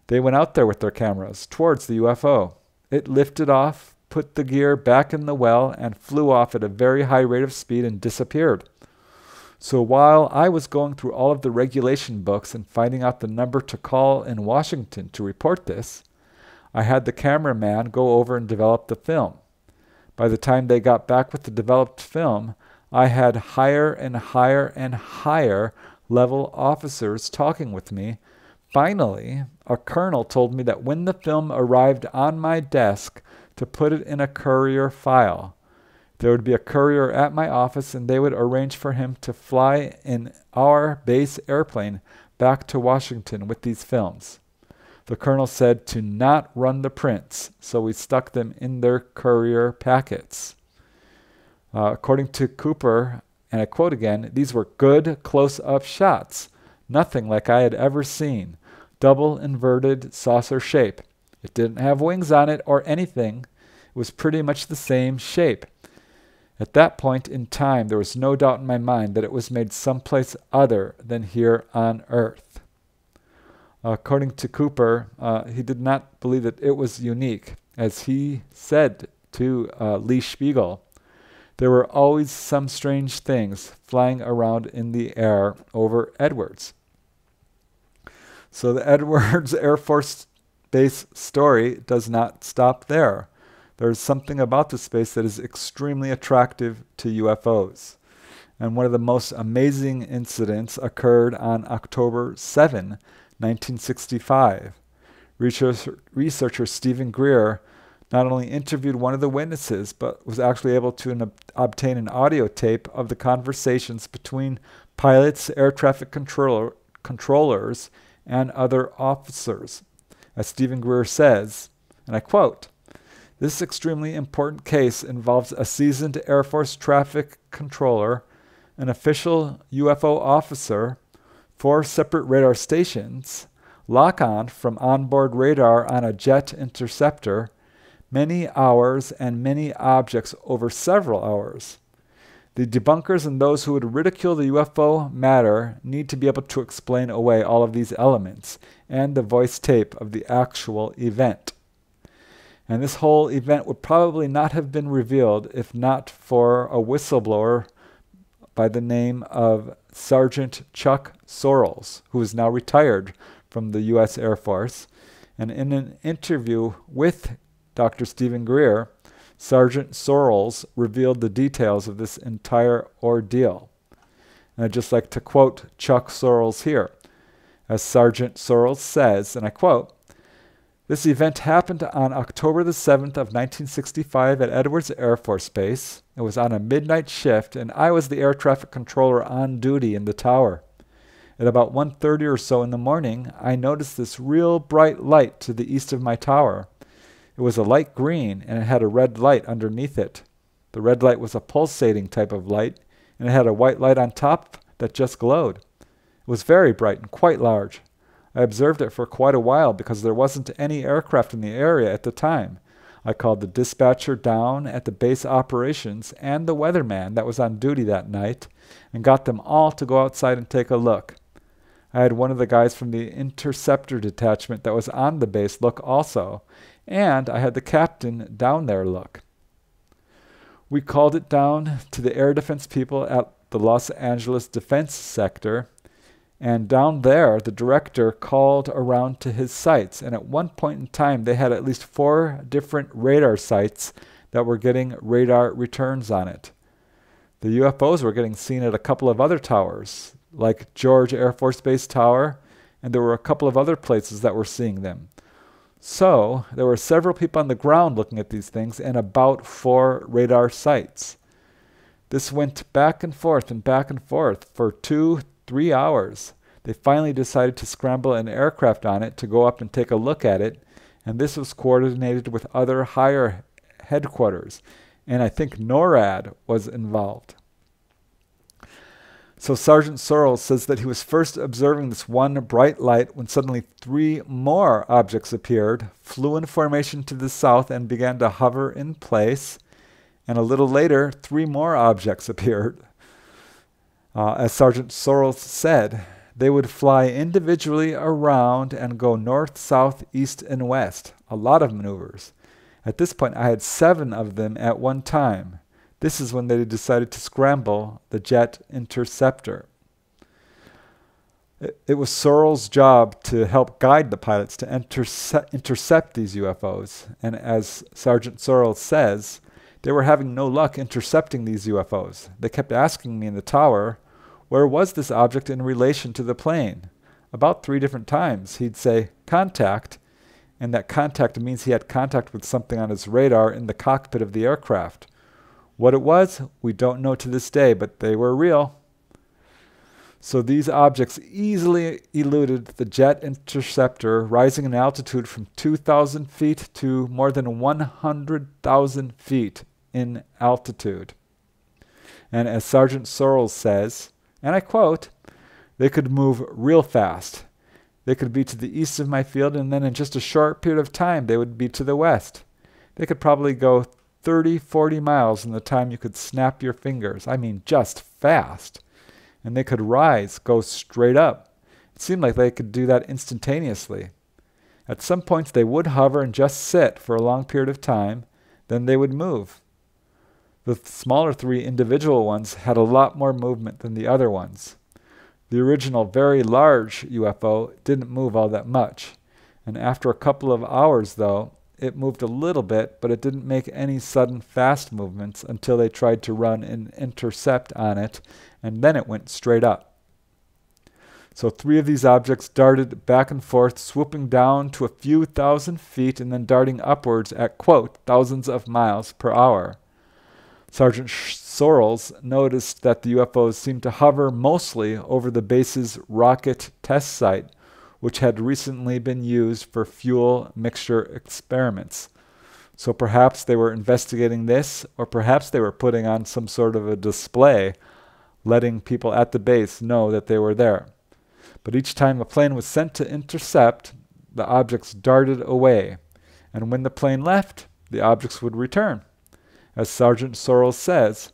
They went out there with their cameras towards the UFO. It lifted off, put the gear back in the well, and flew off at a very high rate of speed and disappeared. So while I was going through all of the regulation books and finding out the number to call in Washington to report this, I had the cameraman go over and develop the film. By the time they got back with the developed film, I had higher and higher and higher level officers talking with me. Finally, a colonel told me that when the film arrived on my desk to put it in a courier file, there would be a courier at my office and they would arrange for him to fly in our base airplane back to Washington with these films. The colonel said to not run the prints, so we stuck them in their courier packets." According to Cooper, and I quote again, "These were good close-up shots. Nothing like I had ever seen. Double inverted saucer shape. It didn't have wings on it or anything. It was pretty much the same shape. At that point in time, there was no doubt in my mind that it was made someplace other than here on Earth." According to Cooper, he did not believe that it was unique. As he said to Lee Spiegel, "There were always some strange things flying around in the air over Edwards." So the Edwards Air Force Base story does not stop there. There's something about the space that is extremely attractive to UFOs. And one of the most amazing incidents occurred on October 7, 1965. Researcher Stephen Greer not only interviewed one of the witnesses, but was actually able to obtain an audio tape of the conversations between pilots, air traffic controllers, and other officers. As Stephen Greer says, and I quote, "This extremely important case involves a seasoned Air Force traffic controller, an official UFO officer, 4 separate radar stations, lock-on from onboard radar on a jet interceptor, many hours and many objects over several hours. The debunkers and those who would ridicule the UFO matter need to be able to explain away all of these elements and the voice tape of the actual event." And this whole event would probably not have been revealed if not for a whistleblower by the name of Sergeant Chuck Sorrells, who is now retired from the U.S. Air Force. And in an interview with Dr. Stephen Greer, Sergeant Sorrells revealed the details of this entire ordeal. And I'd just like to quote Chuck Sorrells here. As Sergeant Sorrells says, and I quote, "This event happened on October the 7th of 1965 at Edwards Air Force Base. It was on a midnight shift, and I was the air traffic controller on duty in the tower. At about 1:30 or so in the morning, I noticed this real bright light to the east of my tower. It was a light green, and it had a red light underneath it. The red light was a pulsating type of light, and it had a white light on top that just glowed. It was very bright and quite large. I observed it for quite a while because there wasn't any aircraft in the area at the time. I called the dispatcher down at the base operations and the weatherman that was on duty that night and got them all to go outside and take a look. I had one of the guys from the interceptor detachment that was on the base look also, and I had the captain down there look. We called it down to the air defense people at the Los Angeles Defense Sector, and down there the director called around to his sites, and at one point in time they had at least 4 different radar sites that were getting radar returns on it. The UFOs were getting seen at a couple of other towers, like George Air Force Base Tower, and there were a couple of other places that were seeing them. So there were several people on the ground looking at these things and about 4 radar sites. This went back and forth for 2-3 hours. They finally decided to scramble an aircraft on it to go up and take a look at it, and this was coordinated with other higher headquarters, and I think NORAD was involved. So Sergeant Sorrells says that he was first observing this one bright light when suddenly 3 more objects appeared, flew in formation to the south, and began to hover in place. And a little later, 3 more objects appeared. As Sergeant Sorrells said, they would fly individually around and go north, south, east, and west. A lot of maneuvers. At this point, I had 7 of them at one time. This is when they decided to scramble the jet interceptor. It was Sorrells' job to help guide the pilots to intercept these UFOs. And as Sergeant Sorrells says, they were having no luck intercepting these UFOs. They kept asking me in the tower, where was this object in relation to the plane? About 3 different times. He'd say, contact, and that contact means he had contact with something on his radar in the cockpit of the aircraft. What it was, we don't know to this day, but they were real. So these objects easily eluded the jet interceptor, rising in altitude from 2,000 feet to more than 100,000 feet in altitude. And as Sergeant Sorrells says, and I quote, "They could move real fast. They could be to the east of my field, and then in just a short period of time they would be to the west. They could probably go 30, 40 miles in the time you could snap your fingers. I mean, just fast. And they could rise, go straight up. It seemed like they could do that instantaneously. At some points they would hover and just sit for a long period of time, then they would move. The smaller 3 individual ones had a lot more movement than the other ones. The original very large UFO didn't move all that much, and after a couple of hours, though, it moved a little bit, but it didn't make any sudden fast movements until they tried to run an intercept on it, and then it went straight up. So 3 of these objects darted back and forth, swooping down to a few thousand feet and then darting upwards at, quote, thousands of miles per hour. Sergeant Sorrells noticed that the UFOs seemed to hover mostly over the base's rocket test site, which had recently been used for fuel mixture experiments. So perhaps they were investigating this, or perhaps they were putting on some sort of a display, letting people at the base know that they were there. But each time a plane was sent to intercept, the objects darted away, and when the plane left, the objects would return. As Sergeant Sorrells says,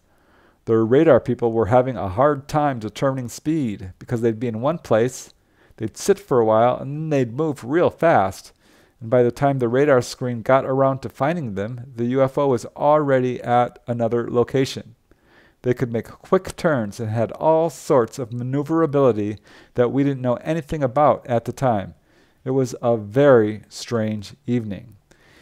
the radar people were having a hard time determining speed because they'd be in one place, they'd sit for a while, and then they'd move real fast. And by the time the radar screen got around to finding them, the UFO was already at another location. They could make quick turns and had all sorts of maneuverability that we didn't know anything about at the time. It was a very strange evening.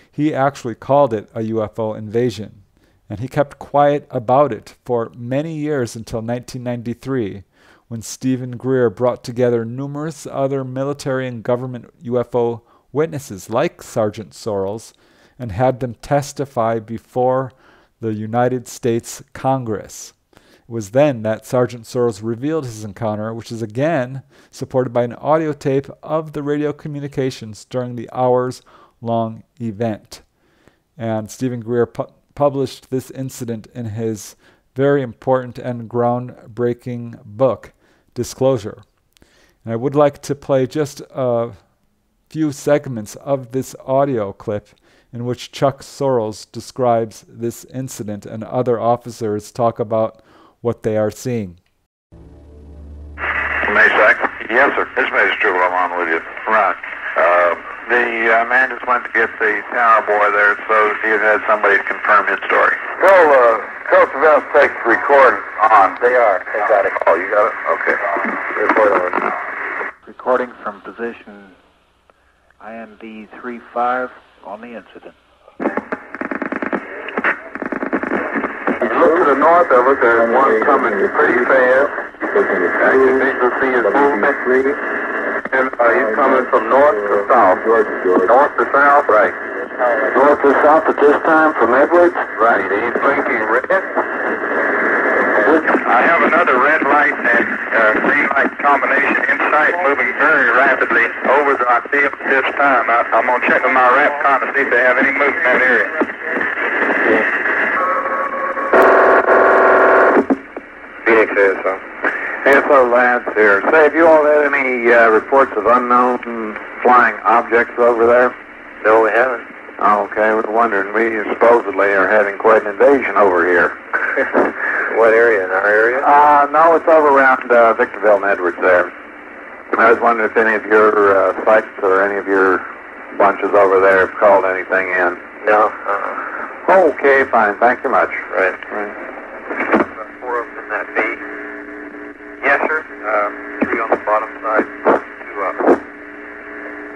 He actually called it a UFO invasion. And he kept quiet about it for many years until 1993, when Stephen Greer brought together numerous other military and government UFO witnesses like Sergeant Sorrells and had them testify before the United States Congress. It was then that Sergeant Sorrells revealed his encounter, which is again supported by an audio tape of the radio communications during the hours-long event. And Stephen Greer published this incident in his very important and groundbreaking book, Disclosure. And I would like to play just a few segments of this audio clip in which Chuck Sorrells describes this incident and other officers talk about what they are seeing. Masak? Yes, sir. This is Jubal. I'm on with you. Right. The man just went to get the tower boy there, so he had somebody to confirm his story. Tell Sorrells takes record on. They are. They got it. Oh, you got it? Okay. Record on. Recording from position IMB 35 on the incident. You look to the north of us, there's one coming pretty fast. You need to see his movement. And he's coming from north to south. North to south? Right. North to south at this time from Edwards? Right. He's blinking red. I have another red light and green light combination in sight, moving very rapidly over the field at this time. I'm going to check with my RAPCON to see if they have any movement in that area. Phoenix ASO. ASO lads here. Say, have you all had any reports of unknown flying objects over there? No, we haven't. Oh, okay, we're wondering. We supposedly are having quite an invasion over here. What area? In our area? No, it's over around Victorville and Edwards there. I was wondering if any of your sites or any of your bunches over there have called anything in. No. Okay, fine. Thank you much. Right. 4 of them in that B. Yes, sir. 3 on the bottom side, 2 up.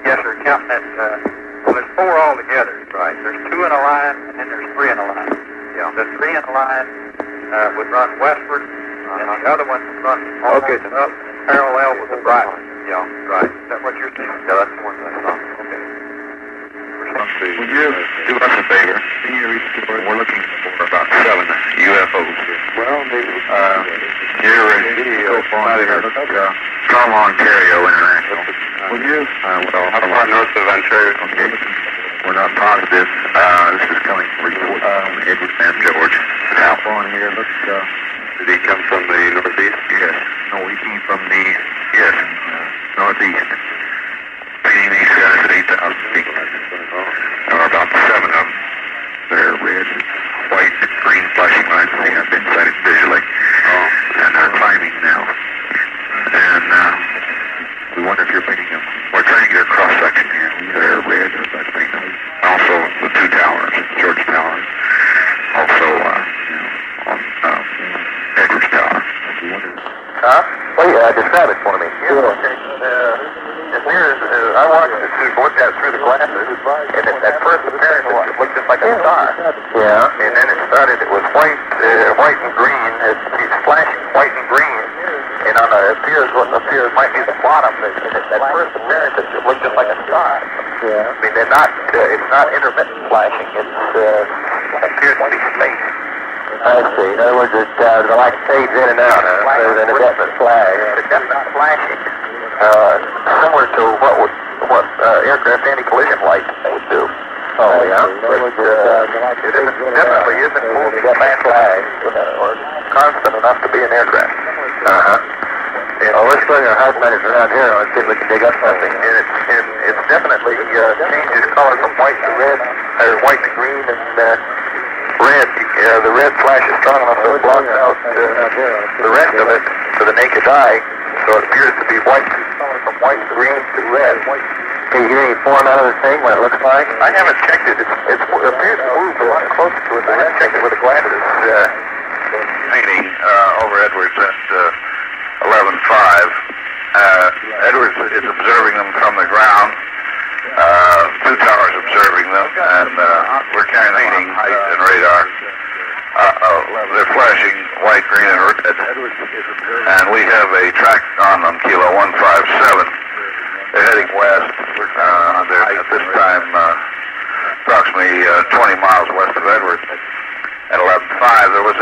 Yes, sir. Counting that. Well, there's 4 altogether. Right. There's 2 in a line, and then there's 3 in a line. Yeah. The 3 in a line would run westward, and the other one would run almost up parallel with the bright one. Yeah, right. Is that what you're seeing? Yeah, that's the one I saw. Okay. Would you do us a favor? Can you read the word? We're looking for about 7 UFOs. Well, Here is Strong, Ontario International. Would you? Well, how far north of Ontario? Okay. We're not positive. This is coming from report from Edwards and George. How far in here? Let's Did he come from the northeast? Yes. No, he came from the northeast. Painting these guys at 8,000 feet. There are about 7 of them. They're red, white, green flashing lights. They have been sighted visually. And they're climbing now. And we wonder if you're painting them. We're trying to get a cross-section here. They're red, that's painted. Also, the 2 towers, George Tower. Also, on Edwards Tower. Huh? Well, yeah, describe it for me. Yeah, okay. It appears, I watched it, looked at it through the glasses, and at first appearance it looked just like a star. Yeah. And then it started, it was white and green, it's flashing white and green, and on what appears might be the bottom, and at first appearance it looked just like a star. Yeah. I mean, it's not intermittent flashing, it appears to be spaced. I see. In other words, it like fades in and out, rather than a definite flash. It's a definite flashing, similar to what aircraft anti-collision lights would do. Oh, yeah? But it definitely isn't moving fast or constant enough to be an aircraft. Let's bring our housemenders around here and see if we can dig up something. And it's definitely changes color from white to red, or white to green, and red. The red flash is strong enough to block out the rest of it to the naked eye, so it appears to be white, from white to green to red. Can you get any form out of the thing, what it looks like? I haven't checked it. It appears to move a lot closer to it. I haven't checked it with the glasses. Painting over Edwards at 11:05. Edwards is observing them from the ground. 2 towers observing them, and we're painting height and radar. They're flashing white, green, and red. And we have a track on them, Kilo 157. They're heading west. They're at this time approximately 20 miles west of Edwards. At 11:05, there was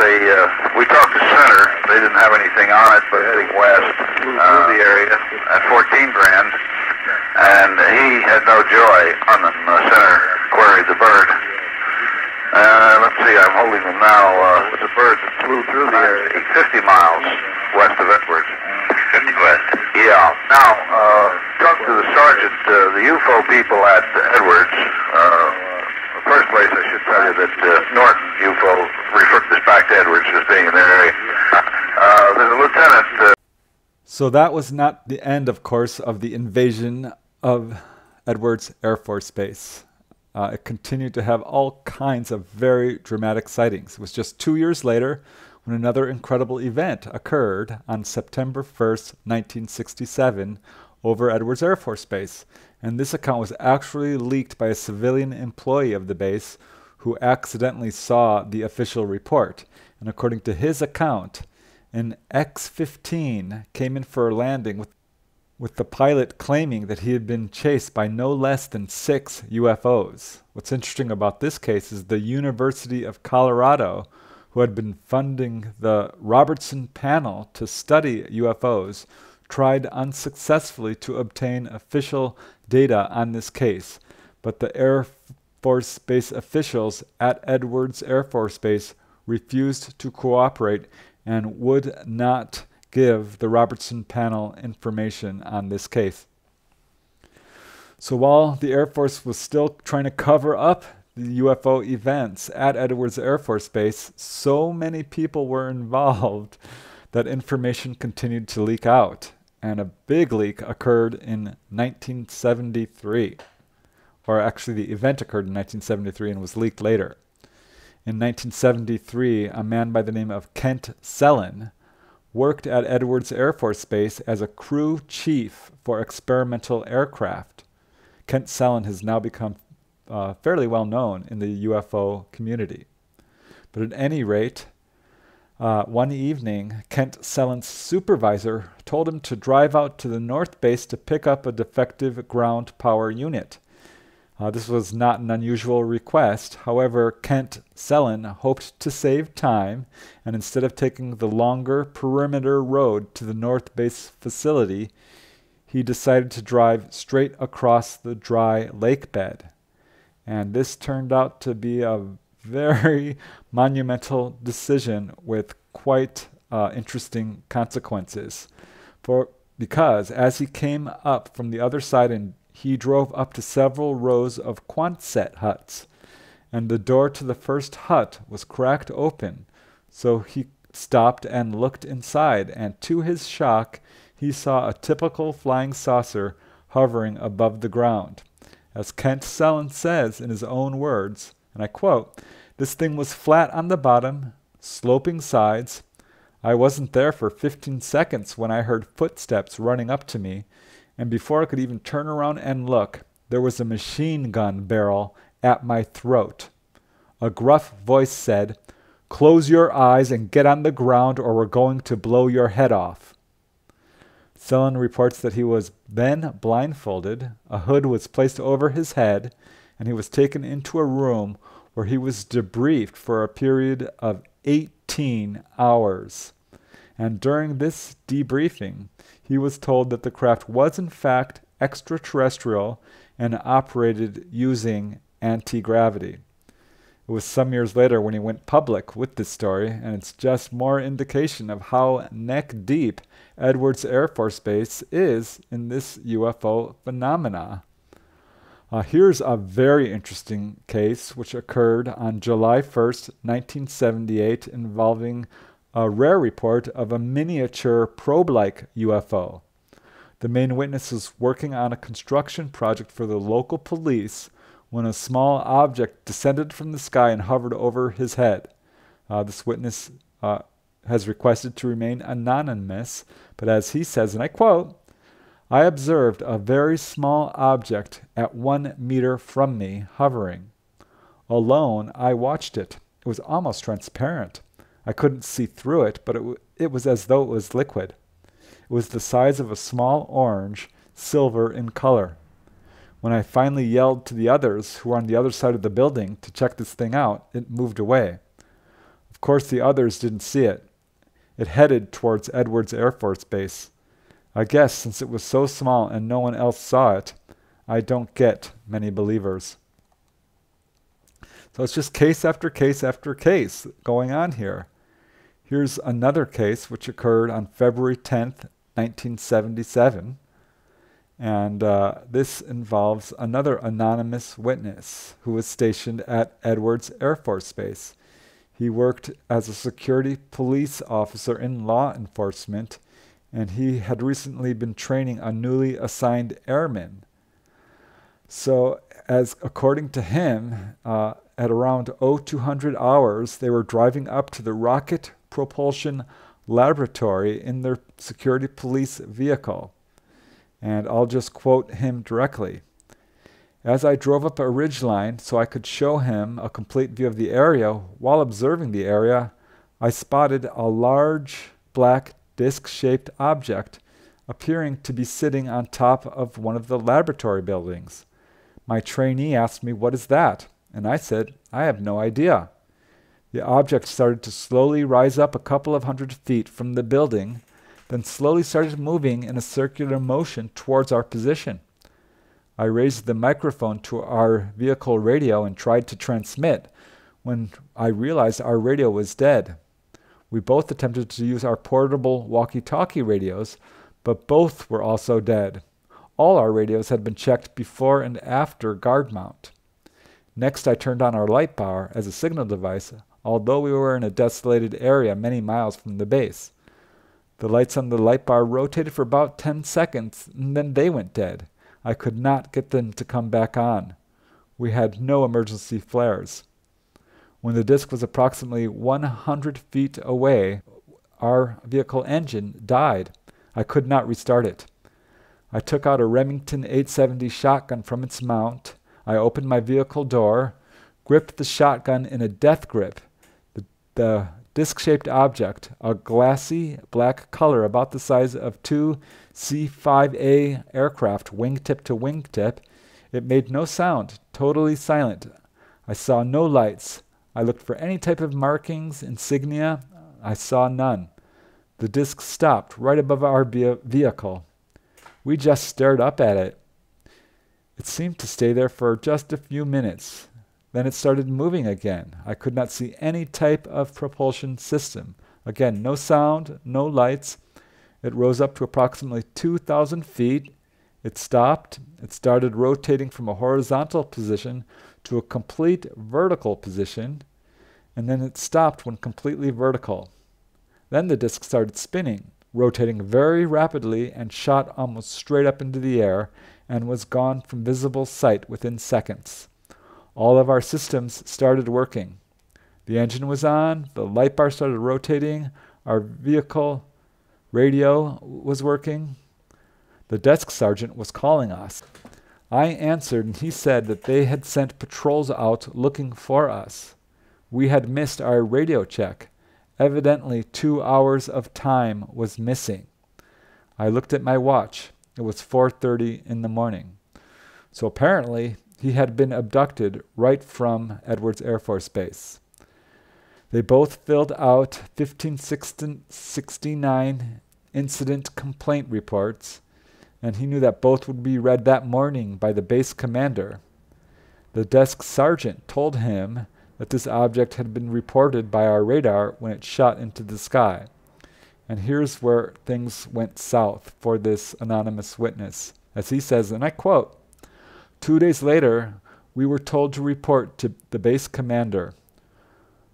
we talked to Center. They didn't have anything on it, but heading west through the area at 14 grand. And he had no joy on them. Center queried the bird. Let's see, I'm holding them now with the bird that flew through the area, 50 miles west of Edwards. 50 west? Yeah. Now, talk to the sergeant, the UFO people at Edwards. The first place I should tell you that Norton UFO referred this back to Edwards as being in their area. There's a lieutenant. So that was not the end, of course, of the invasion of Edwards Air Force Base. It continued to have all kinds of very dramatic sightings. It was just 2 years later when another incredible event occurred on September 1st, 1967, over Edwards Air Force Base. And this account was actually leaked by a civilian employee of the base who accidentally saw the official report. And according to his account, an X-15 came in for a landing with the pilot claiming that he had been chased by no less than 6 UFOs. What's interesting about this case is the University of Colorado, who had been funding the Robertson panel to study UFOs, tried unsuccessfully to obtain official data on this case, but the Air Force Base officials at Edwards Air Force Base refused to cooperate and would not give the Robertson panel information on this case. So while the Air Force was still trying to cover up the UFO events at Edwards Air Force Base, so many people were involved that information continued to leak out. And a big leak occurred in 1973. Or actually, the event occurred in 1973 and was leaked later. In 1973, a man by the name of Kent Sellen worked at Edwards Air Force Base as a crew chief for experimental aircraft. Kent Sellen has now become fairly well known in the UFO community. But at any rate, one evening, Kent Sellen's supervisor told him to drive out to the North Base to pick up a defective ground power unit. This was not an unusual request. However, Kent Sellen hoped to save time, and instead of taking the longer perimeter road to the North Base facility, he decided to drive straight across the dry lake bed. And this turned out to be a very monumental decision with quite interesting consequences. Because as he came up from the other side and he drove up to several rows of Quonset huts, and the door to the first hut was cracked open. So he stopped and looked inside, and to his shock, he saw a typical flying saucer hovering above the ground. As Kent Sellen says in his own words, and I quote, "This thing was flat on the bottom, sloping sides. I wasn't there for 15 seconds when I heard footsteps running up to me, and before I could even turn around and look, there was a machine gun barrel at my throat. A gruff voice said, 'Close your eyes and get on the ground or we're going to blow your head off.'" Sellen reports that he was then blindfolded, a hood was placed over his head, and he was taken into a room where he was debriefed for a period of 18 hours. And during this debriefing, he was told that the craft was in fact extraterrestrial and operated using anti-gravity. It was some years later when he went public with this story, and it's just more indication of how neck-deep Edwards Air Force Base is in this UFO phenomena. Here's a very interesting case which occurred on July 1st, 1978, involving a rare report of a miniature probe-like UFO. The main witness was working on a construction project for the local police when a small object descended from the sky and hovered over his head. This witness has requested to remain anonymous, but as he says, and I quote, "I observed a very small object at 1 meter from me hovering. Alone, I watched it. It was almost transparent. I couldn't see through it, but it was as though it was liquid. It was the size of a small orange, silver in color. When I finally yelled to the others who were on the other side of the building to check this thing out, it moved away. Of course, the others didn't see it. It headed towards Edwards Air Force Base. I guess since it was so small and no one else saw it, I don't get many believers." So it's just case after case after case going on here. Here's another case which occurred on February 10th, 1977. And this involves another anonymous witness who was stationed at Edwards Air Force Base. He worked as a security police officer in law enforcement, and he had recently been training a newly assigned airman. So, as according to him, at around 0200 hours, they were driving up to the Rocket Propulsion Laboratory in their security police vehicle. And I'll just quote him directly. "As I drove up a ridgeline so I could show him a complete view of the area, while observing the area, I spotted a large black disc-shaped object appearing to be sitting on top of one of the laboratory buildings. My trainee asked me, 'What is that?' And I said, 'I have no idea.' The object started to slowly rise up a couple of 100 feet from the building, then slowly started moving in a circular motion towards our position. I raised the microphone to our vehicle radio and tried to transmit when I realized our radio was dead. We both attempted to use our portable walkie-talkie radios, but both were also dead. All our radios had been checked before and after guard mount. Next, I turned on our light bar as a signal device, although we were in a desolated area many miles from the base. The lights on the light bar rotated for about 10 seconds, and then they went dead. I could not get them to come back on. We had no emergency flares. When the disc was approximately 100 feet away, our vehicle engine died. I could not restart it. I took out a Remington 870 shotgun from its mount. I opened my vehicle door, gripped the shotgun in a death grip. The disc-shaped object, a glassy black color about the size of two C-5A aircraft wingtip to wingtip, it made no sound, totally silent. I saw no lights. I looked for any type of markings, insignia. I saw none. The disc stopped right above our vehicle. We just stared up at it. It seemed to stay there for just a few minutes. Then it started moving again. I could not see any type of propulsion system. Again, no sound, no lights. It rose up to approximately 2,000 feet. It stopped. It started rotating from a horizontal position to a complete vertical position, and then it stopped when completely vertical. Then the disc started spinning, rotating very rapidly, and shot almost straight up into the air and was gone from visible sight within seconds. All of our systems started working. The engine was on, the light bar started rotating, our vehicle radio was working. The desk sergeant was calling us. I answered, and he said that they had sent patrols out looking for us. We had missed our radio check. Evidently 2 hours of time was missing. I looked at my watch. It was 4:30 in the morning. So apparently he had been abducted right from Edwards Air Force Base. They both filled out 1569 incident complaint reports, and he knew that both would be read that morning by the base commander. The desk sergeant told him that this object had been reported by our radar when it shot into the sky. And here's where things went south for this anonymous witness. As he says, and I quote, "2 days later, we were told to report to the base commander.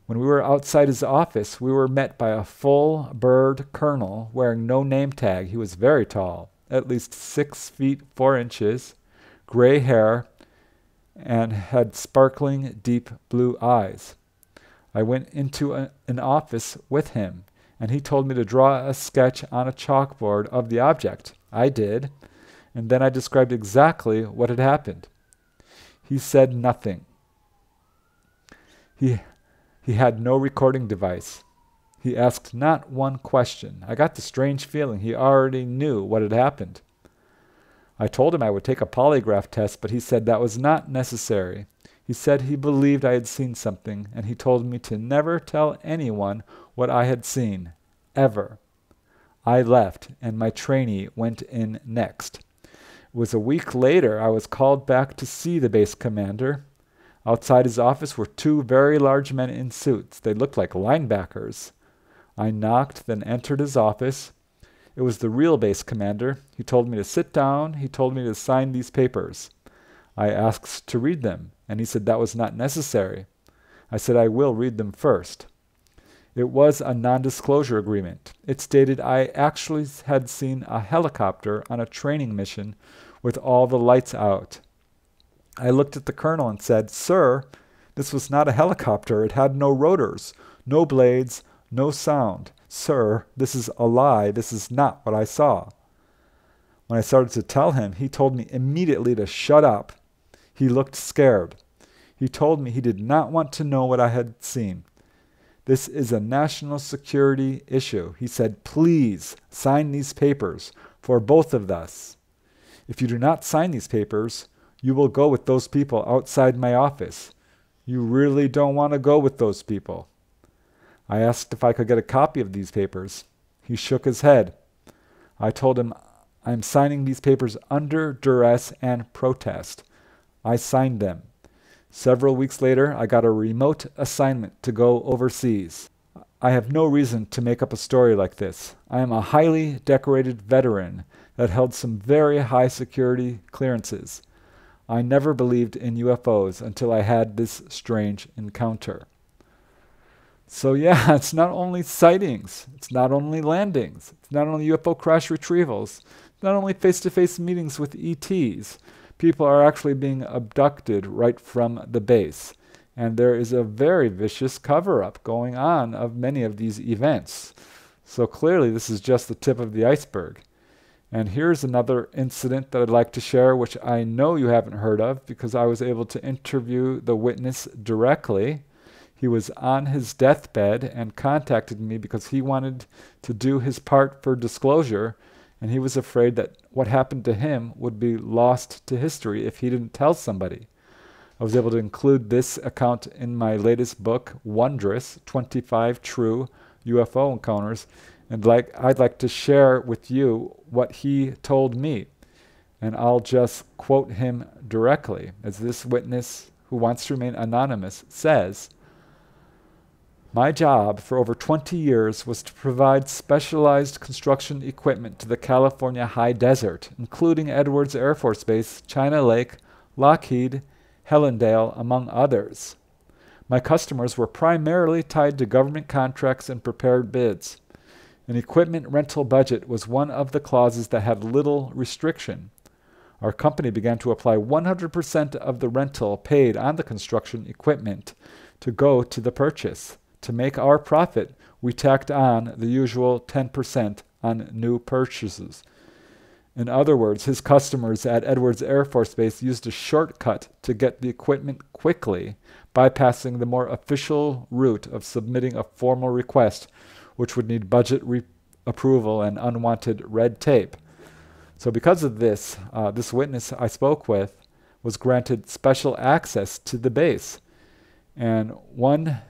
When we were outside his office, we were met by a full bird colonel wearing no name tag. He was very tall, at least 6 feet 4 inches, gray hair, and had sparkling deep blue eyes. I went into an office with him, and he told me to draw a sketch on a chalkboard of the object. I did, and then I described exactly what had happened. He said nothing. He had no recording device. He asked not one question. I got the strange feeling he already knew what had happened. I told him I would take a polygraph test, but he said that was not necessary. He said he believed I had seen something, and he told me to never tell anyone what I had seen, ever. I left, and my trainee went in next. It was a week later I was called back to see the base commander. Outside his office were 2 very large men in suits. They looked like linebackers. I knocked, then entered his office. It was the real base commander. He told me to sit down. He told me to sign these papers. I asked to read them, and he said that was not necessary. I said I will read them first. It was a non-disclosure agreement. It stated I actually had seen a helicopter on a training mission with all the lights out. I looked at the colonel and said, "Sir, this was not a helicopter. It had no rotors, no blades, no sound. Sir, this is a lie. This is not what I saw." When I started to tell him, he told me immediately to shut up. He looked scared. He told me he did not want to know what I had seen. "This is a national security issue." He said, "Please sign these papers for both of us. If you do not sign these papers, you will go with those people outside my office. You really don't want to go with those people." I asked if I could get a copy of these papers. He shook his head. I told him, "I'm signing these papers under duress and protest." I signed them. Several weeks later, I got a remote assignment to go overseas. I have no reason to make up a story like this. I am a highly decorated veteran that held some very high security clearances. I never believed in UFOs until I had this strange encounter. So yeah, it's not only sightings, it's not only landings, it's not only UFO crash retrievals, it's not only face-to-face meetings with ETs. People are actually being abducted right from the base. And there is a very vicious cover-up going on of many of these events. So clearly this is just the tip of the iceberg. And here's another incident that I'd like to share, which I know you haven't heard of because I was able to interview the witness directly. He was on his deathbed and contacted me because he wanted to do his part for disclosure, and he was afraid that what happened to him would be lost to history if he didn't tell somebody. I was able to include this account in my latest book, Wondrous, 25 True UFO Encounters, and I'd like to share with you what he told me. And I'll just quote him directly, as this witness, who wants to remain anonymous, says, My job for over 20 years was to provide specialized construction equipment to the California high desert, including Edwards Air Force Base, China Lake, Lockheed, Helendale, among others. My customers were primarily tied to government contracts and prepared bids. An equipment rental budget was one of the clauses that had little restriction. Our company began to apply 100% of the rental paid on the construction equipment to go to the purchase. To make our profit, we tacked on the usual 10% on new purchases. In other words, his customers at Edwards Air Force Base used a shortcut to get the equipment quickly, bypassing the more official route of submitting a formal request, which would need budget approval and unwanted red tape. So because of this, this witness I spoke with was granted special access to the base. And one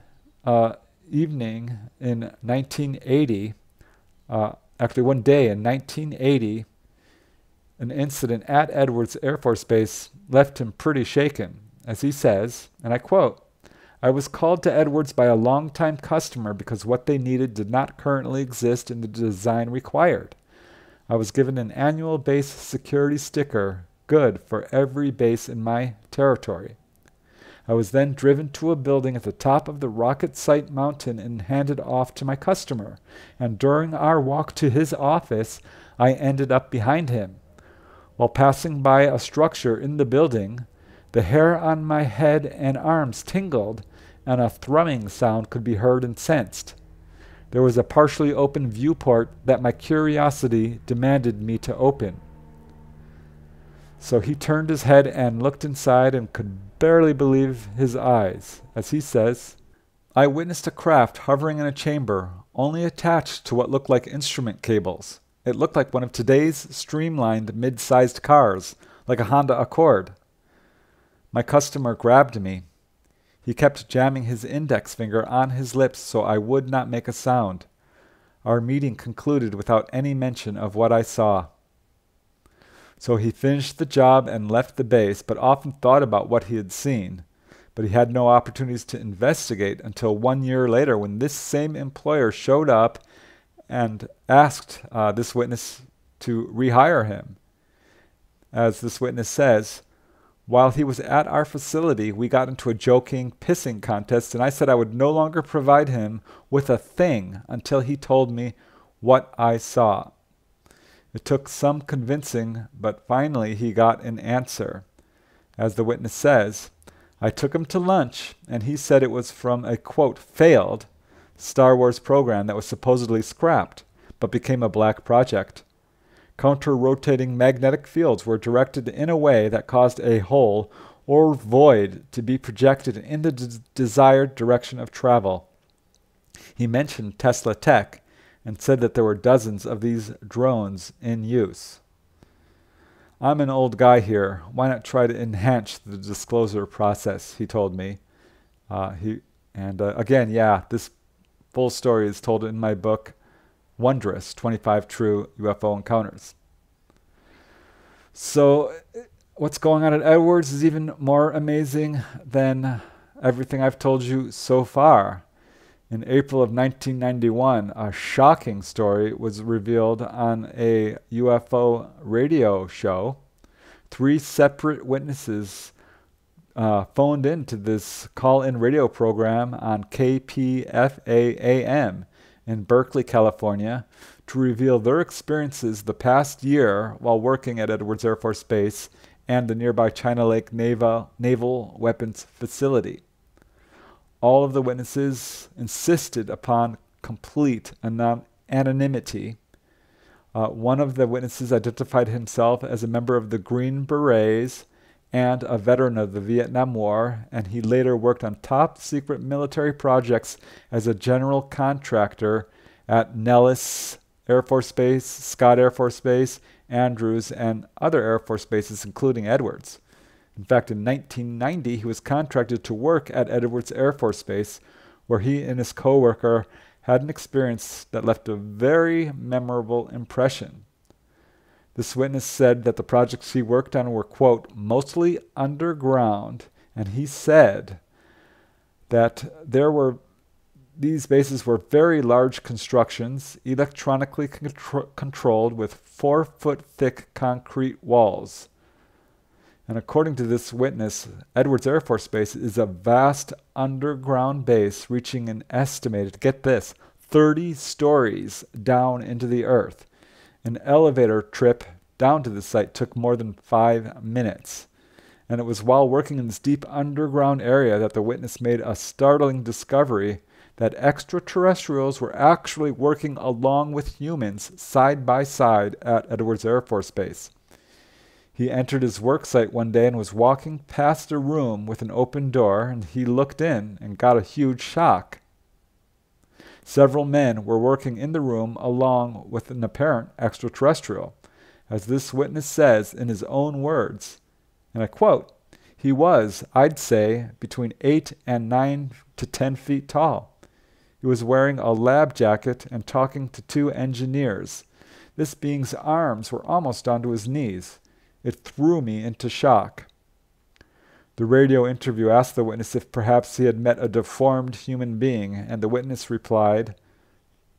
evening in 1980, actually one day in 1980, an incident at Edwards Air Force Base left him pretty shaken. As he says, and I quote, "I was called to Edwards by a longtime customer because what they needed did not currently exist in the design required. I was given an annual base security sticker, good for every base in my territory. I was then driven to a building at the top of the rocket site mountain and handed off to my customer, and during our walk to his office, I ended up behind him. While passing by a structure in the building, the hair on my head and arms tingled, and a thrumming sound could be heard and sensed. There was a partially open viewport that my curiosity demanded me to open. So he turned his head and looked inside and could barely believe his eyes. As he says, I witnessed a craft hovering in a chamber, only attached to what looked like instrument cables. It looked like one of today's streamlined mid-sized cars, like a Honda Accord. My customer grabbed me. He kept jamming his index finger on his lips so I would not make a sound. Our meeting concluded without any mention of what I saw. So he finished the job and left the base, but often thought about what he had seen. But he had no opportunities to investigate until 1 year later when this same employer showed up and asked this witness to rehire him. As this witness says, while he was at our facility, we got into a joking pissing contest, and I said I would no longer provide him with a thing until he told me what I saw. It took some convincing, but finally he got an answer. As the witness says, I took him to lunch, and he said it was from a, quote, failed Star Wars program that was supposedly scrapped, but became a black project. Counter-rotating magnetic fields were directed in a way that caused a hole or void to be projected in the desired direction of travel. He mentioned Tesla Tech and said that there were dozens of these drones in use. I'm an old guy here. Why not try to enhance the disclosure process, he told me. Again, yeah, this full story is told in my book, Wondrous, 25 True UFO Encounters. So what's going on at Edwards is even more amazing than everything I've told you so far. In April of 1991, a shocking story was revealed on a UFO radio show. 3 separate witnesses phoned into this call-in radio program on KPFA-AM in Berkeley, California, to reveal their experiences the past year while working at Edwards Air Force Base and the nearby China Lake Naval Weapons Facility. All of the witnesses insisted upon complete anonymity. One of the witnesses identified himself as a member of the Green Berets and a veteran of the Vietnam War, and he later worked on top-secret military projects as a general contractor at Nellis Air Force Base, Scott Air Force Base, Andrews, and other Air Force bases, including Edwards. In fact, in 1990, he was contracted to work at Edwards Air Force Base, where he and his co-worker had an experience that left a very memorable impression. This witness said that the projects he worked on were, quote, mostly underground, and he said that there were these bases were very large constructions, electronically controlled with 4-foot-thick concrete walls. And according to this witness, Edwards Air Force Base is a vast underground base reaching an estimated, get this, 30 stories down into the earth. An elevator trip down to the site took more than 5 minutes. And it was while working in this deep underground area that the witness made a startling discovery that extraterrestrials were actually working along with humans side by side at Edwards Air Force Base. He entered his work site one day and was walking past a room with an open door, and he looked in and got a huge shock. Several men were working in the room along with an apparent extraterrestrial. As this witness says in his own words, and I quote, "He was, I'd say, between 8 and 9 to 10 feet tall. He was wearing a lab jacket and talking to 2 engineers. This being's arms were almost down to his knees. It threw me into shock." The radio interview asked the witness if perhaps he had met a deformed human being, and the witness replied,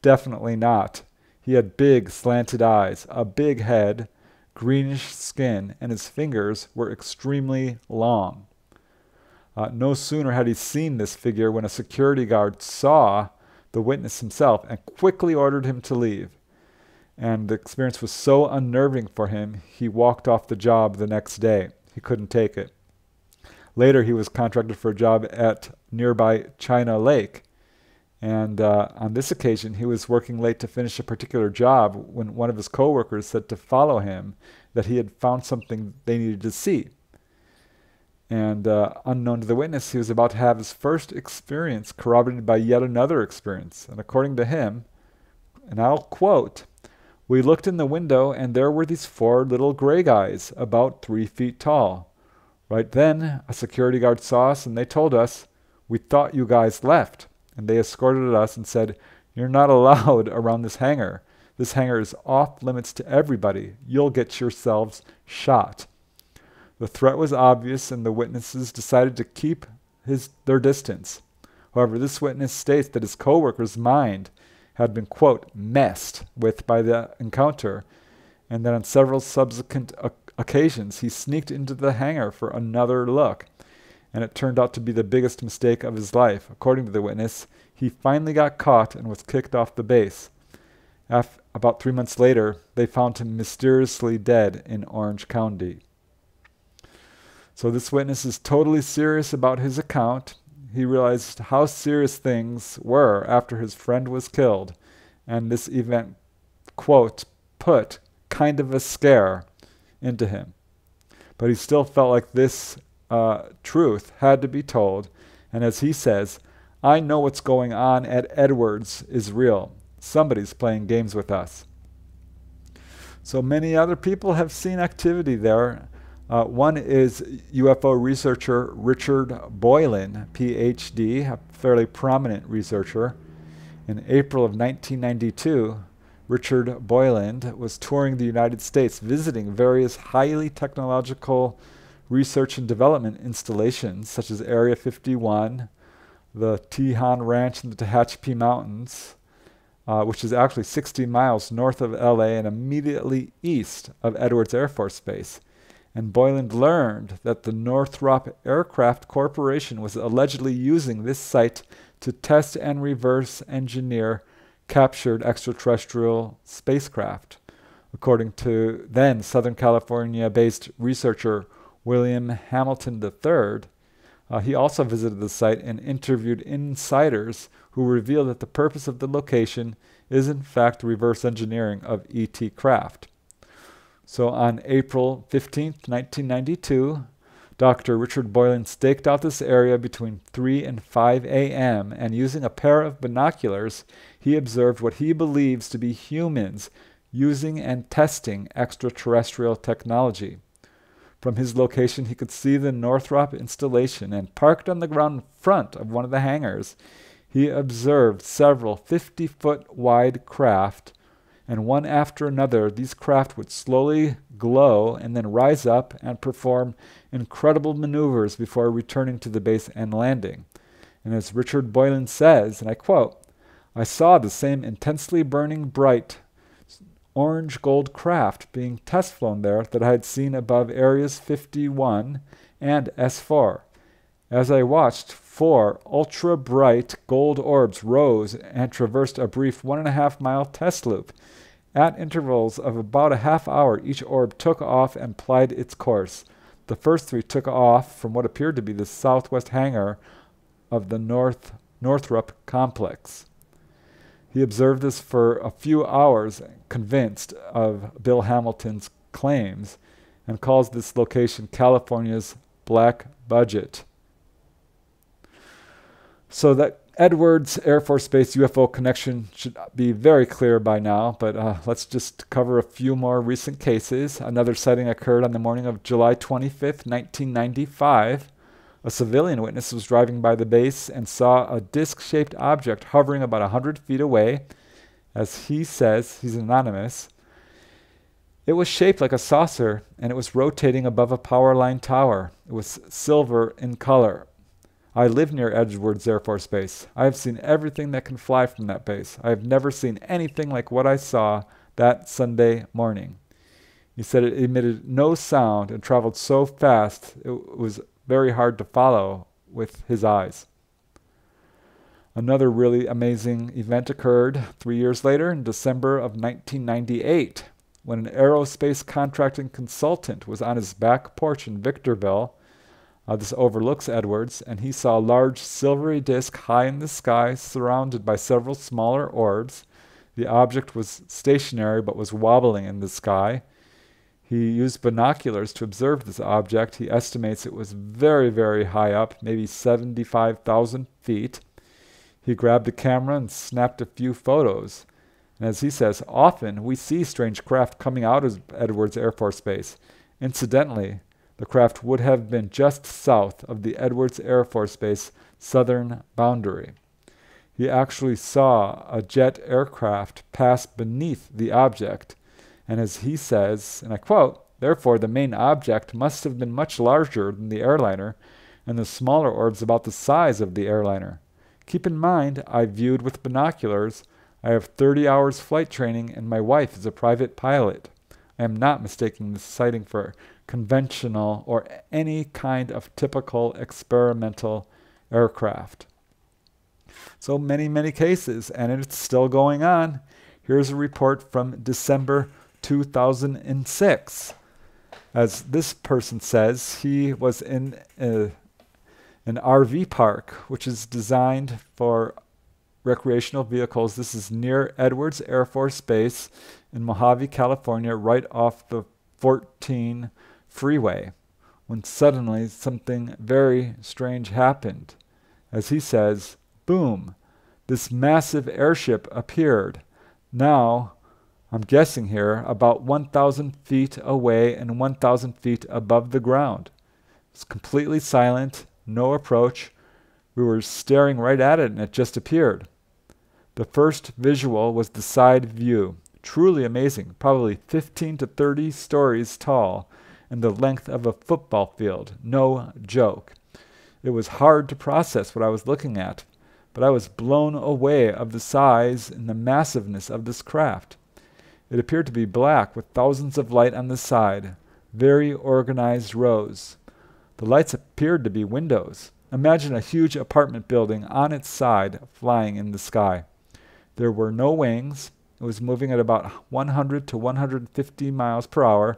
"Definitely not. He had big slanted eyes, a big head, greenish skin, and his fingers were extremely long." No sooner had he seen this figure when a security guard saw the witness himself and quickly ordered him to leave. And the experience was so unnerving for him, he walked off the job the next day. He couldn't take it. Later, he was contracted for a job at nearby China Lake. And on this occasion, he was working late to finish a particular job when one of his coworkers said to follow him that he had found something they needed to see. And unknown to the witness, he was about to have his first experience corroborated by yet another experience. And according to him, and I'll quote, "We looked in the window and there were these 4 little gray guys about 3 feet tall. Right then, a security guard saw us and they told us, 'We thought you guys left.' And they escorted us and said, 'You're not allowed around this hangar. This hangar is off limits to everybody. You'll get yourselves shot.'" The threat was obvious, and the witnesses decided to keep their distance. However, this witness states that his co-worker's mind had been, quote, "messed with by the encounter," and that on several subsequent occasions he sneaked into the hangar for another look. And it turned out to be the biggest mistake of his life. According to the witness, he finally got caught and was kicked off the base. About 3 months later, they found him mysteriously dead in Orange County. So this witness is totally serious about his account. He realized how serious things were after his friend was killed, and this event, quote, put kind of a scare into him. But he still felt like this truth had to be told, and as he says, "I know what's going on at Edwards is real. Somebody's playing games with us." So many other people have seen activity there. One is UFO researcher Richard Boylan, PhD, a fairly prominent researcher. In April of 1992, Richard Boylan was touring the United States, visiting various highly technological research and development installations, such as Area 51, the Tejon Ranch in the Tehachapi Mountains, which is actually 60 miles north of LA and immediately east of Edwards Air Force Base. And Boylan learned that the Northrop Aircraft Corporation was allegedly using this site to test and reverse engineer captured extraterrestrial spacecraft. According to then Southern California-based researcher William Hamilton III, he also visited the site and interviewed insiders who revealed that the purpose of the location is in fact reverse engineering of ET craft. So on April 15th, 1992, Dr. Richard Boylan staked out this area between 3 and 5 a.m. and using a pair of binoculars, he observed what he believes to be humans using and testing extraterrestrial technology. From his location, he could see the Northrop installation, and parked on the ground front of one of the hangars, he observed several 50-foot wide craft, and one after another, these craft would slowly glow and then rise up and perform incredible maneuvers before returning to the base and landing. And as Richard Boylan says, and I quote, "I saw the same intensely burning bright orange gold craft being test flown there that I had seen above areas 51 and S4. As I watched, 4 ultra-bright gold orbs rose and traversed a brief 1.5-mile test loop. At intervals of about a half hour, each orb took off and plied its course. The first 3 took off from what appeared to be the southwest hangar of the Northrop complex." He observed this for a few hours, convinced of Bill Hamilton's claims, and calls this location California's Black Budget. So that Edwards Air Force Base UFO connection should be very clear by now, but let's just cover a few more recent cases. Another sighting occurred on the morning of July 25th, 1995. A civilian witness was driving by the base and saw a disc-shaped object hovering about 100 feet away. As he says, he's anonymous, it was shaped like a saucer, and it was rotating above a power line tower. It was silver in color. I live near Edwards Air Force Base. I have seen everything that can fly from that base. I have never seen anything like what I saw that Sunday morning. He said it emitted no sound and traveled so fast it was very hard to follow with his eyes. Another really amazing event occurred 3 years later in December of 1998 when an aerospace contracting consultant was on his back porch in Victorville. This overlooks Edwards, and he saw a large silvery disk high in the sky surrounded by several smaller orbs. The object was stationary but was wobbling in the sky. He used binoculars to observe this object. He estimates it was very, very high up, maybe 75,000 feet. He grabbed a camera and snapped a few photos. And as he says, often we see strange craft coming out of Edwards Air Force Base. Incidentally, the craft would have been just south of the Edwards Air Force Base southern boundary. He actually saw a jet aircraft pass beneath the object. And as he says, and I quote, "Therefore, the main object must have been much larger than the airliner, and the smaller orbs about the size of the airliner. Keep in mind, I viewed with binoculars. I have 30 hours flight training, and my wife is a private pilot. I am not mistaking this sighting for conventional or any kind of typical experimental aircraft." So many, many cases, and it's still going on. Here's a report from December 2006. As this person says, he was in an RV park, which is designed for recreational vehicles. This is near Edwards Air Force Base in Mojave, California, right off the 14 freeway, when suddenly something very strange happened. As he says, boom, this massive airship appeared. Now, I'm guessing here, about 1,000 feet away and 1,000 feet above the ground. It's completely silent, no approach. We were staring right at it and it just appeared. The first visual was the side view. Truly amazing, probably 15 to 30 stories tall and the length of a football field. No joke. It was hard to process what I was looking at, but I was blown away of the size and the massiveness of this craft. It appeared to be black with thousands of light on the side, very organized rows. The lights appeared to be windows. Imagine a huge apartment building on its side flying in the sky. There were no wings. It was moving at about 100 to 150 miles per hour,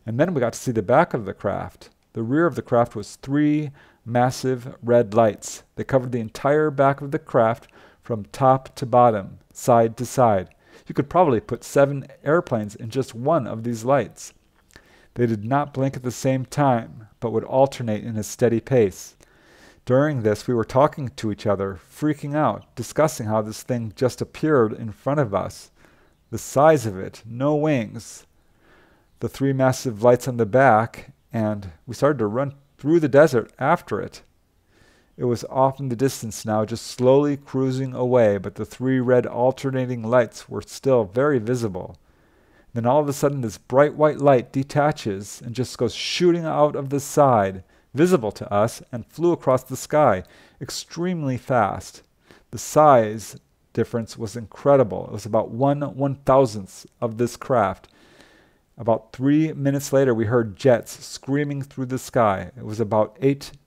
and then we got to see the back of the craft. The rear of the craft was 3 massive red lights. They covered the entire back of the craft from top to bottom, side to side. You could probably put 7 airplanes in just one of these lights. They did not blink at the same time, but would alternate in a steady pace. During this, we were talking to each other, freaking out, discussing how this thing just appeared in front of us. The size of it, no wings, the 3 massive lights on the back, and we started to run through the desert after it. It was off in the distance now, just slowly cruising away, but the 3 red alternating lights were still very visible. Then all of a sudden this bright white light detaches and just goes shooting out of the side, visible to us, and flew across the sky extremely fast. The size difference was incredible. It was about 1/1000th of this craft. About 3 minutes later, we heard jets screaming through the sky. It was about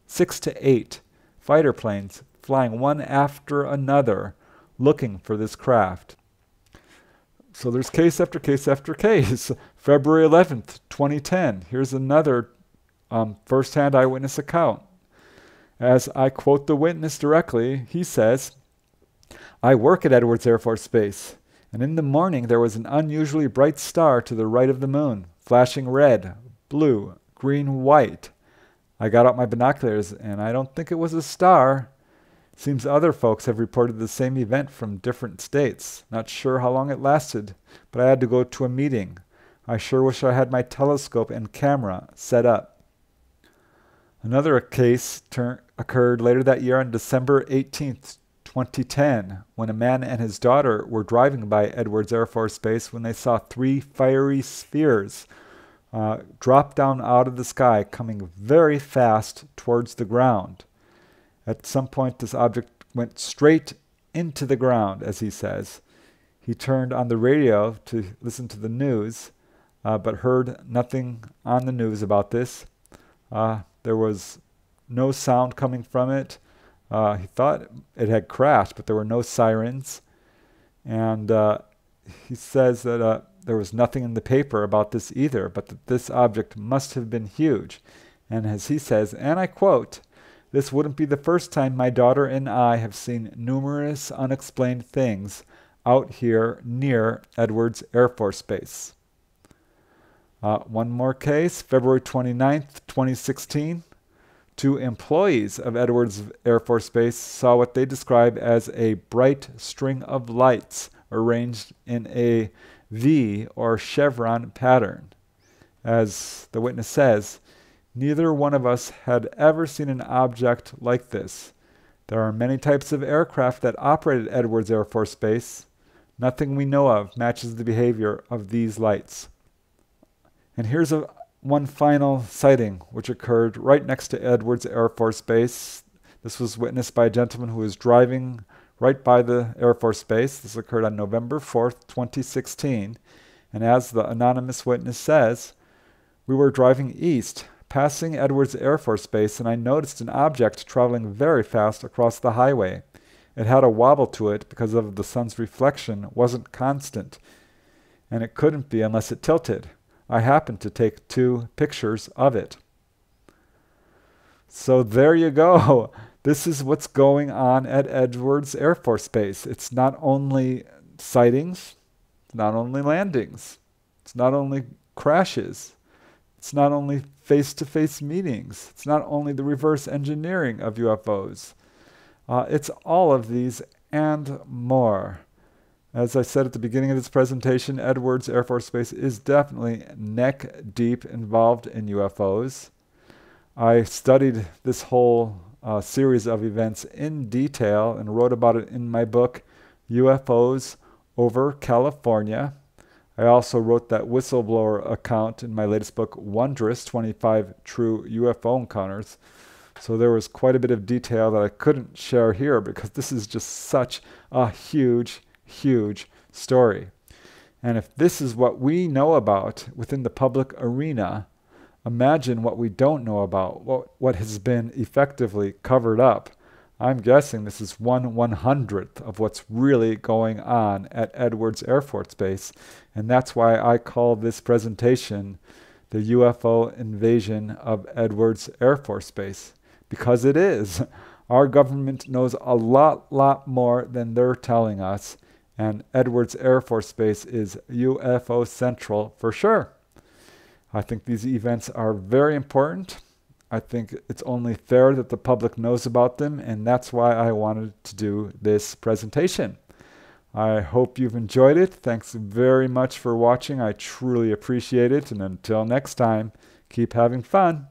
6 to 8 fighter planes flying one after another, looking for this craft. So there's case after case after case. February 11th, 2010. Here's another first-hand eyewitness account. As I quote the witness directly, he says, "I work at Edwards Air Force Base, and in the morning there was an unusually bright star to the right of the moon, flashing red, blue, green, white. I got out my binoculars, and I don't think it was a star. Seems other folks have reported the same event from different states. Not sure how long it lasted, but I had to go to a meeting. I sure wish I had my telescope and camera set up." Another case occurred later that year on December 18th, 2010, when a man and his daughter were driving by Edwards Air Force Base when they saw 3 fiery spheres drop down out of the sky, coming very fast towards the ground. At some point, this object went straight into the ground, as he says. He turned on the radio to listen to the news, but heard nothing on the news about this. There was no sound coming from it. He thought it had crashed, but there were no sirens. And he says that there was nothing in the paper about this either, but that this object must have been huge. And as he says, and I quote, "This wouldn't be the first time my daughter and I have seen numerous unexplained things out here near Edwards Air Force Base." One more case, February 29th, 2016. 2 employees of Edwards Air Force Base saw what they describe as a bright string of lights arranged in a V or chevron pattern. As the witness says, "Neither one of us had ever seen an object like this. There are many types of aircraft that operate at Edwards Air Force Base. Nothing we know of matches the behavior of these lights." And here's one final sighting, which occurred right next to Edwards Air Force Base. This was witnessed by a gentleman who was driving right by the Air Force Base. This occurred on November 4th, 2016. And as the anonymous witness says, "We were driving east, passing Edwards Air Force Base, and I noticed an object traveling very fast across the highway. It had a wobble to it because of the sun's reflection wasn't constant, and it couldn't be unless it tilted. I happened to take 2 pictures of it." So there you go. This is what's going on at Edwards Air Force Base. It's not only sightings, it's not only landings, it's not only crashes, it's not only face-to-face meetings, it's not only the reverse engineering of UFOs. It's all of these and more. As I said at the beginning of this presentation, Edwards Air Force Base is definitely neck-deep involved in UFOs. I studied this whole series of events in detail and wrote about it in my book, UFOs Over California. I also wrote that whistleblower account in my latest book, Wondrous, 25 True UFO Encounters. So there was quite a bit of detail that I couldn't share here because this is just such a huge story. And if this is what we know about within the public arena, imagine what we don't know about, what has been effectively covered up. I'm guessing this is 1/100th of what's really going on at Edwards Air Force Base. And that's why I call this presentation the UFO invasion of Edwards Air Force Base. Because it is. Our government knows a lot more than they're telling us. And Edwards Air Force Base is UFO Central for sure. I think these events are very important. I think it's only fair that the public knows about them, and that's why I wanted to do this presentation. I hope you've enjoyed it. Thanks very much for watching. I truly appreciate it. And until next time, keep having fun.